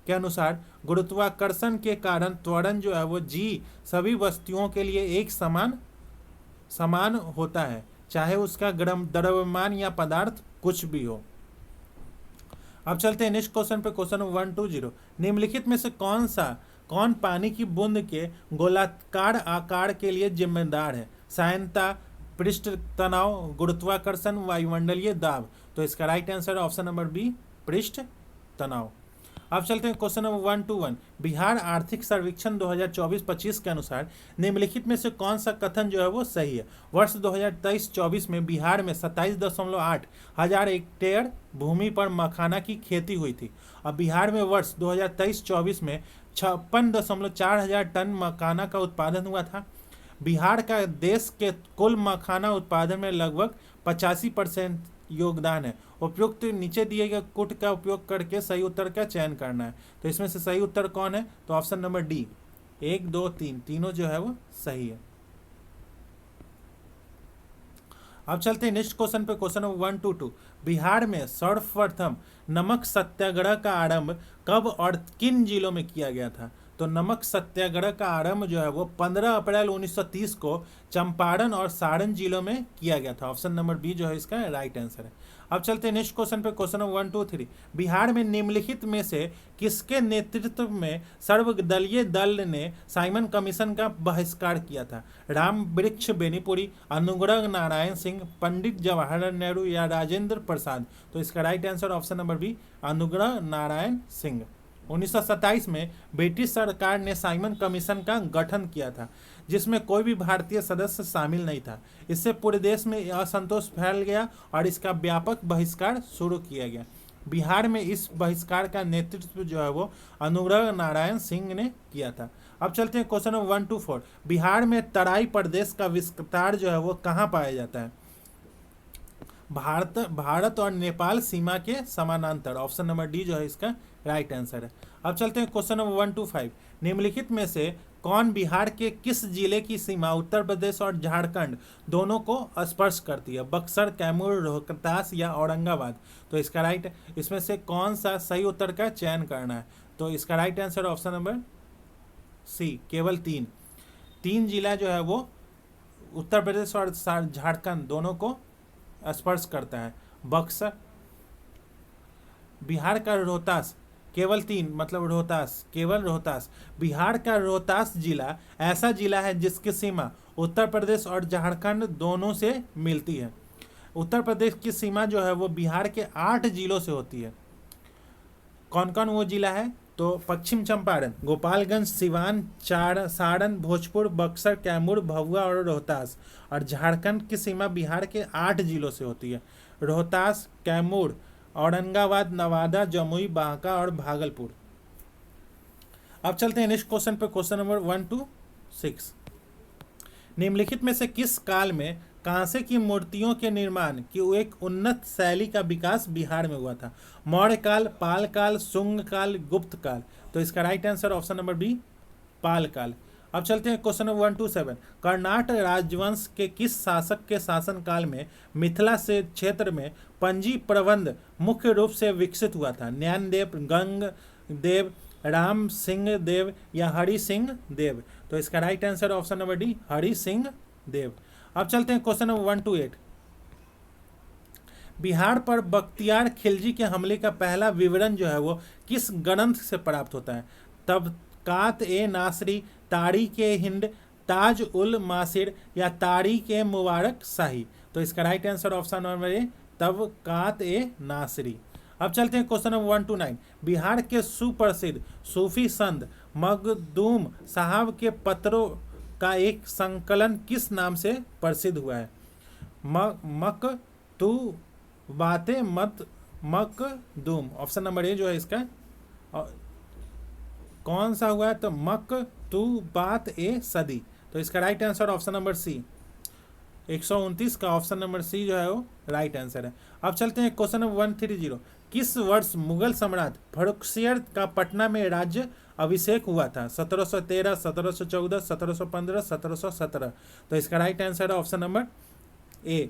के अनुसार गुरुत्वाकर्षण के कारण त्वरण जो है वो जी सभी वस्तुओं के लिए एक समान होता है। चाहे उसका द्रव्यमान या पदार्थ कुछ भी हो। अब चलते हैं नेक्स्ट क्वेश्चन पे, क्वेश्चन 120। निम्नलिखित में से कौन पानी की बूंद के गोलाकार आकार के लिए जिम्मेदार है? सायनता, पृष्ठ तनाव, गुरुत्वाकर्षण, वायुमंडलीय दाब। तो इसका right answer option number B, पृष्ठ तनाव। अब चलते हैं क्वेश्चन नंबर 121। बिहार आर्थिक सर्वेक्षण 2024-25 के अनुसार निम्नलिखित में से कौन सा कथन जो है वो सही है? वर्ष 2023-24 में बिहार में 27.8 हजार हेक्टेयर भूमि पर मखाना की खेती हुई थी। अब बिहार में वर्ष 2023-24 में 56.4 हजार टन मखाना का उत्पादन हुआ था। बिहार का देश के कुल मखाना उत्पादन में लगभग 85% योगदान है। उपयुक्त नीचे दिए गए कुट का उपयोग करके सही उत्तर का चयन करना है। तो इसमें से सही उत्तर कौन है? तो ऑप्शन नंबर डी, 1, 2, 3 तीनों जो है वो सही है। अब चलते हैं नेक्स्ट क्वेश्चन पे, क्वेश्चन नंबर 122। बिहार में सर्वप्रथम नमक सत्याग्रह का आरंभ कब और किन जिलों में किया गया था? तो नमक सत्याग्रह का आरंभ जो है वो 15 अप्रैल 1930 को चंपारण और सारण जिलों में किया गया था। ऑप्शन नंबर बी जो है इसका राइट आंसर है। अब चलते हैं नेक्स्ट क्वेश्चन पे, क्वेश्चन नंबर 123। बिहार में निम्नलिखित में से किसके नेतृत्व में सर्वदलीय दल ने साइमन कमीशन का बहिष्कार किया था? राम वृक्ष बेनीपुरी, अनुग्रह नारायण सिंह, पंडित जवाहरलाल नेहरू या राजेंद्र प्रसाद? तो इसका right answer option number B, Anugrah Narayan Singh. 1927 में ब्रिटिश सरकार ने साइमन कमीशन का गठन किया था, जिसमें कोई भी भारतीय सदस्य शामिल नहीं था। इससे पूरे देश में असंतोष फैल गया और इसका व्यापक बहिष्कार शुरू किया गया। बिहार में इस बहिष्कार का नेतृत्व जो है वो अनुग्रह नारायण सिंह ने किया था। अब चलते हैं क्वेश्चन नंबर 124। बिहार में तराई प्रदेश का विस्तार जो है वो कहाँ पाया जाता है? भारत और नेपाल सीमा के समानांतर। ऑप्शन नंबर डी जो है इसका राइट आंसर है। अब चलते हैं क्वेश्चन नंबर 125। निम्नलिखित में से कौन बिहार के किस जिले की सीमा उत्तर प्रदेश और झारखंड दोनों को स्पर्श करती है? बक्सर, कैमूर, रोहतास या औरंगाबाद? तो इसका राइट, इसमें से कौन सा सही उत्तर का चयन करना है? तो इसका right answer option number C, केवल तीन जिला जो है वो उत्तर प्रदेश और झारखंड दोनों को स्पर्श करता है। बक्सर, बिहार का रोहतास, केवल 3 मतलब रोहतास, केवल रोहतास। बिहार का रोहतास जिला ऐसा जिला है जिसकी सीमा उत्तर प्रदेश और झारखंड दोनों से मिलती है। उत्तर प्रदेश की सीमा जो है वो बिहार के 8 जिलों से होती है। कौन कौन वो जिला है? तो पश्चिम चंपारण, गोपालगंज, सिवान, सारण, भोजपुर, बक्सर, कैमूर, भभुआ और रोहतास। और झारखंड की सीमा बिहार के 8 जिलों से होती है। रोहतास, कैमूर, औरंगाबाद, नवादा, जमुई, बांका और भागलपुर। अब चलते हैं नेक्स्ट क्वेश्चन पे, क्वेश्चन नंबर 126। निम्नलिखित में से किस काल में कांसे की मूर्तियों के निर्माण की एक उन्नत शैली का विकास बिहार में हुआ था? मौर्य काल, पाल काल, शुंग काल, गुप्त काल? तो इसका right answer option number B, Pala काल। अब चलते हैं क्वेश्चन नंबर 127। कर्नाट राजवंश के किस शासक के शासन काल में मिथिला से क्षेत्र में पंजी प्रबंध मुख्य रूप से विकसित हुआ था? ज्ञानदेव, गंग देव, राम सिंह देव या हरि सिंह देव? तो इसका right answer option number D, Hari Singh Dev. अब चलते हैं क्वेश्चन नंबर 128। बिहार पर बख्तियार खिलजी के हमले का पहला विवरण जो है वो किस ग्रंथ से प्राप्त होता है? तबकात ए नासरी, तारीख ए हिंद, ताज उल मासिर या तारीख ए मुबारक शाही? तो इसका right answer option number A, Tabaqat i Nasiri. अब चलते हैं क्वेश्चन नंबर 129। बिहार के सुप्रसिद्ध सूफी संत मखदूम साहब के पत्रों का एक संकलन किस नाम से प्रसिद्ध हुआ है? मक तू बातें मत मखदूम। ऑप्शन नंबर ए जो है इसका कौन सा हुआ है? तो मक तू बात ए सदी। तो इसका right answer option number C, 129 का ऑप्शन नंबर सी जो है वो राइट आंसर है। अब चलते हैं क्वेश्चन नंबर 130। किस वर्ष मुगल सम्राट फर्रुखसियर का पटना में राज्य अभिषेक हुआ था? 1713, 1714, 1715, 1717? तो इसका राइट आंसर है ऑप्शन नंबर ए,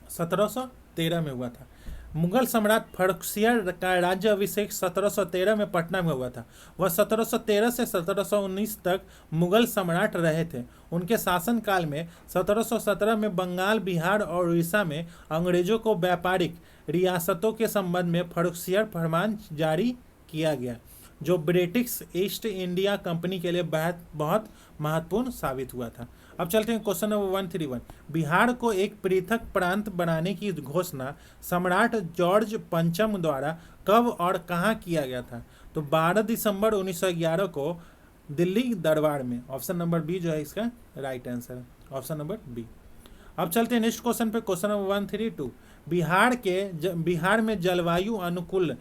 1713 में हुआ था। मुगल सम्राट फर्रुखसियर का राज्य अभिषेक 1713 में पटना में हुआ था। वह 1713 से 1719 तक मुगल सम्राट रहे थे। उनके शासनकाल में 1717 में बंगाल, बिहार और उड़ीसा में अंग्रेजों को व्यापारिक रियासतों के संबंध में फर्रुखसियर फरमान जारी किया गया, जो ब्रिटिश ईस्ट इंडिया कंपनी के लिए बहुत महत्वपूर्ण साबित हुआ था। अब चलते हैं क्वेश्चन नंबर 131। बिहार को एक पृथक प्रांत बनाने की घोषणा सम्राट जॉर्ज पंचम द्वारा कब और कहाँ किया गया था? तो 12 दिसंबर 1911 को दिल्ली दरबार में। ऑप्शन नंबर बी जो है इसका राइट आंसर है, ऑप्शन नंबर बी। अब चलते हैं नेक्स्ट क्वेश्चन पे, क्वेश्चन नंबर 132। बिहार में जलवायु अनुकूल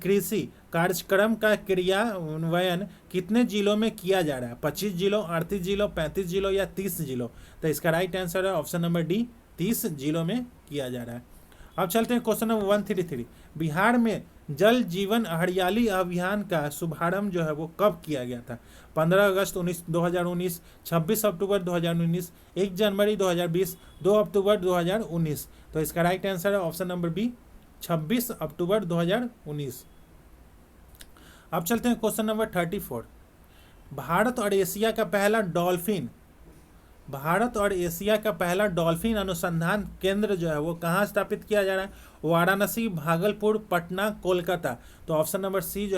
कृषि कार्यक्रम का क्रियान्वयन कितने जिलों में किया जा रहा है? 25 जिलों, 38 जिलों, 35 जिलों या 30 जिलों? तो इसका राइट आंसर है ऑप्शन नंबर डी, 30 जिलों में किया जा रहा है। अब चलते हैं क्वेश्चन नंबर 133। बिहार में जल जीवन हरियाली अभियान का शुभारंभ जो है वो कब किया गया था? 15 अगस्त 2019, 26 अक्टूबर 2019, 1 जनवरी 2020, 2 अक्टूबर 2019? तो इसका राइट आंसर है ऑप्शन नंबर बी, 26 अक्टूबर 2019। अब चलते हैं क्वेश्चन नंबर 34। भारत और एशिया का पहला डॉल्फिन अनुसंधान केंद्र जो है वो कहाँ स्थापित किया जा रहा है? वाराणसी, भागलपुर, पटना, कोलकाता? तो ऑप्शन नंबर सी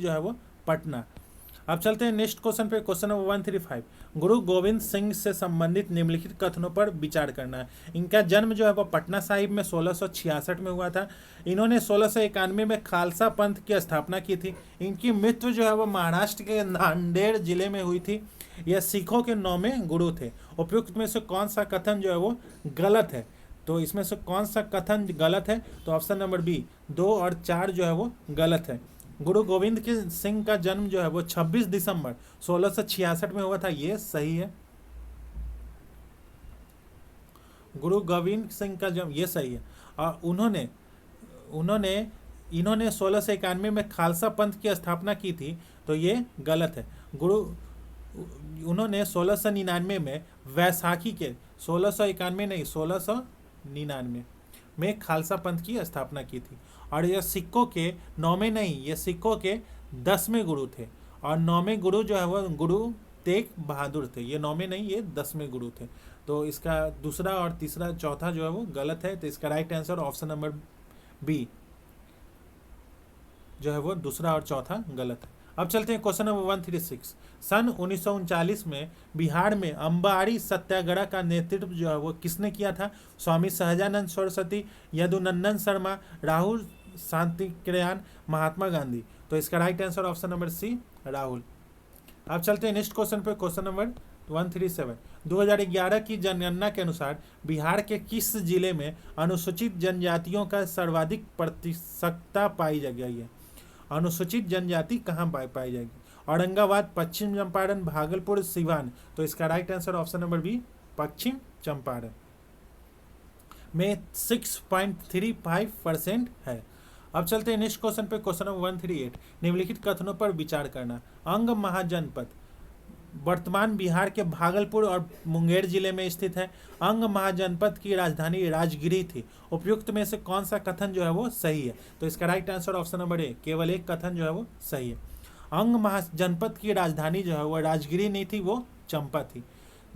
जो है वो पटना। अब चलते हैं नेक्स्ट क्वेश्चन पे, क्वेश्चन नंबर 135। गुरु गोविंद सिंह से संबंधित निम्नलिखित कथनों पर विचार करना है। इनका जन्म जो है वो पटना साहिब में 1666 में हुआ था। इन्होंने 1691 में खालसा पंथ की स्थापना की थी। इनकी मृत्यु जो है वो महाराष्ट्र के नांदेड़ जिले में हुई थी। यह सिखों के 9वें गुरु थे। उपयुक्त में से कौन सा कथन जो है वो गलत है? तो इसमें से कौन सा कथन गलत है? तो ऑप्शन नंबर बी, 2 और 4 जो है वो गलत है। गुरु गोविंद सिंह का जन्म जो है वो 26 दिसंबर 1666 में हुआ था, ये सही है। गुरु गोविंद सिंह का जन्म, ये सही है। और इन्होंने 1691 में खालसा पंथ की स्थापना की थी, तो ये गलत है। उन्होंने 1699 में वैसाखी के 1691 नहीं 1699 में खालसा पंथ की स्थापना की थी। और यह सिक्कों के 9वें नहीं, ये सिक्कों के 10वें गुरु थे। और 9वें गुरु जो है वो गुरु तेग बहादुर थे। ये 9वें नहीं, ये 10वें गुरु थे। तो इसका दूसरा और तीसरा चौथा जो है वो गलत है। तो इसका right answer option number B जो है वो दूसरा और चौथा गलत है। अब चलते हैं क्वेश्चन नंबर 136। सन 1939 में बिहार में अंबारी सत्याग्रह का नेतृत्व जो है वो किसने किया था? स्वामी सहजानंद सरस्वती, यदुनंदन शर्मा, राहुल शांतिक्रियान, महात्मा गांधी? तो इसका right answer option number C, Rahul. अब चलते हैं नेक्स्ट क्वेश्चन पे, क्वेश्चन नंबर 137। 2011 की जनगणना के अनुसार बिहार के किस जिले में अनुसूचित जनजातियों का सर्वाधिक प्रतिशतता पाई गई है? अनुसूचित जनजाति कहाँ पाई जाएगी? औरंगाबाद, पश्चिम चंपारण, भागलपुर, सिवान? तो इसका right answer option number B, Paschim Champaran में 6.35% है। अब चलते हैं नेक्स्ट क्वेश्चन पे, क्वेश्चन नंबर 138। निम्नलिखित कथनों पर विचार करना। अंग महाजनपद वर्तमान बिहार के भागलपुर और मुंगेर जिले में स्थित है। अंग महाजनपद की राजधानी राजगिरी थी। उपयुक्त में से कौन सा कथन जो है वो सही है? तो इसका राइट आंसर ऑप्शन नंबर ए, केवल एक कथन जो है वो सही है। अंग महाजनपद की राजधानी जो है वो राजगिरी नहीं थी, वो चंपा थी,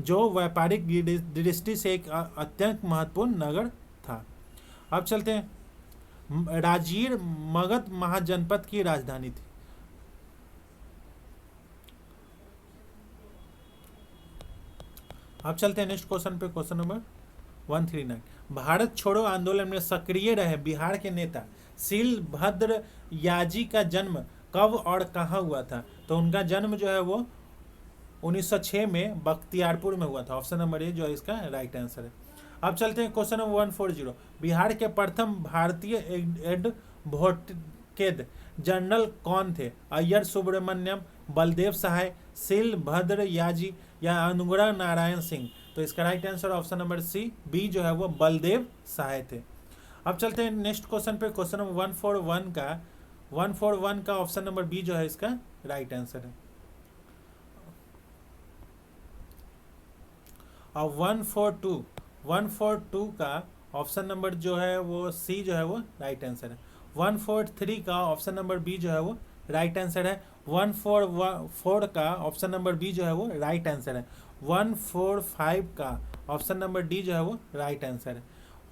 जो व्यापारिक दृष्टि से एक अत्यंत महत्वपूर्ण नगर था। अब चलते हैं, राजगीर मगध महाजनपद की राजधानी थी। अब चलते हैं नेक्स्ट क्वेश्चन पे, क्वेश्चन नंबर 139। भारत छोड़ो आंदोलन में सक्रिय रहे बिहार के नेता शीलभद्र याजी का जन्म कब और कहाँ हुआ था? तो उनका जन्म जो है वो 1906 में बख्तियारपुर में हुआ था। ऑप्शन नंबर ए जो है इसका राइट आंसर है। अब चलते हैं क्वेश्चन नंबर 140। बिहार के प्रथम भारतीय एडवोकेट जनरल कौन थे? अय्यर सुब्रमण्यम, बलदेव सहाय, शीलभद्र याजी या अनुग्रह नारायण सिंह? तो इसका right answer option number C, B जो है वो बलदेव सहाय थे। अब चलते हैं नेक्स्ट क्वेश्चन पे, क्वेश्चन नंबर 141 का ऑप्शन नंबर बी जो है इसका राइट आंसर है। और 142 का ऑप्शन नंबर जो है वो सी जो है वो राइट आंसर है। 143 का ऑप्शन नंबर बी जो है वो राइट आंसर है। 144 का ऑप्शन नंबर बी जो है वो राइट आंसर है। 145 का ऑप्शन नंबर डी जो है वो राइट आंसर है।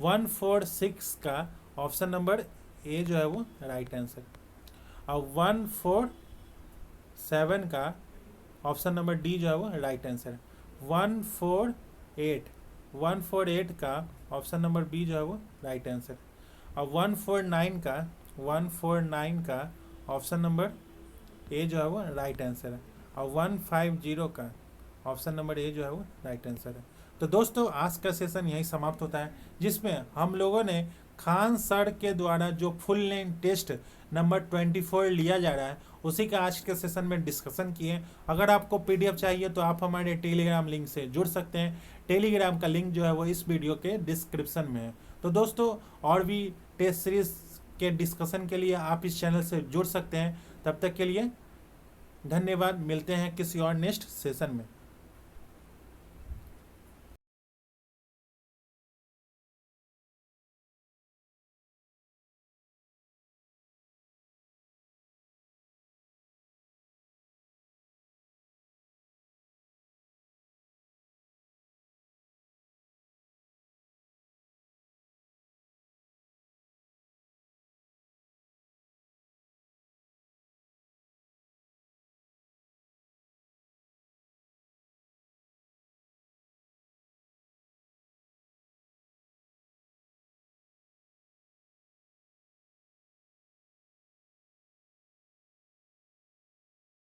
146 का ऑप्शन नंबर ए जो है वो राइट आंसर। और 147 का ऑप्शन नंबर डी जो है वो राइट आंसर है। 148 का ऑप्शन नंबर बी जो है वो राइट आंसर। और 149 का ऑप्शन नंबर ए जो है वो राइट आंसर है। और 150 का ऑप्शन नंबर ए जो है वो राइट आंसर है। तो दोस्तों आज का सेशन यहीं समाप्त होता है, जिसमें हम लोगों ने खान सर के द्वारा जो फुल नेम टेस्ट नंबर 24 लिया जा रहा है उसी का आज के सेशन में डिस्कशन किए। अगर आपको पीडीएफ चाहिए तो आप हमारे टेलीग्राम लिंक से जुड़ सकते हैं। टेलीग्राम का लिंक जो है वो इस वीडियो के डिस्क्रिप्शन में है। तो दोस्तों और भी टेस्ट सीरीज के डिस्कशन के लिए आप इस चैनल से जुड़ सकते हैं। तब तक के लिए धन्यवाद। मिलते हैं किसी और नेक्स्ट सेशन में।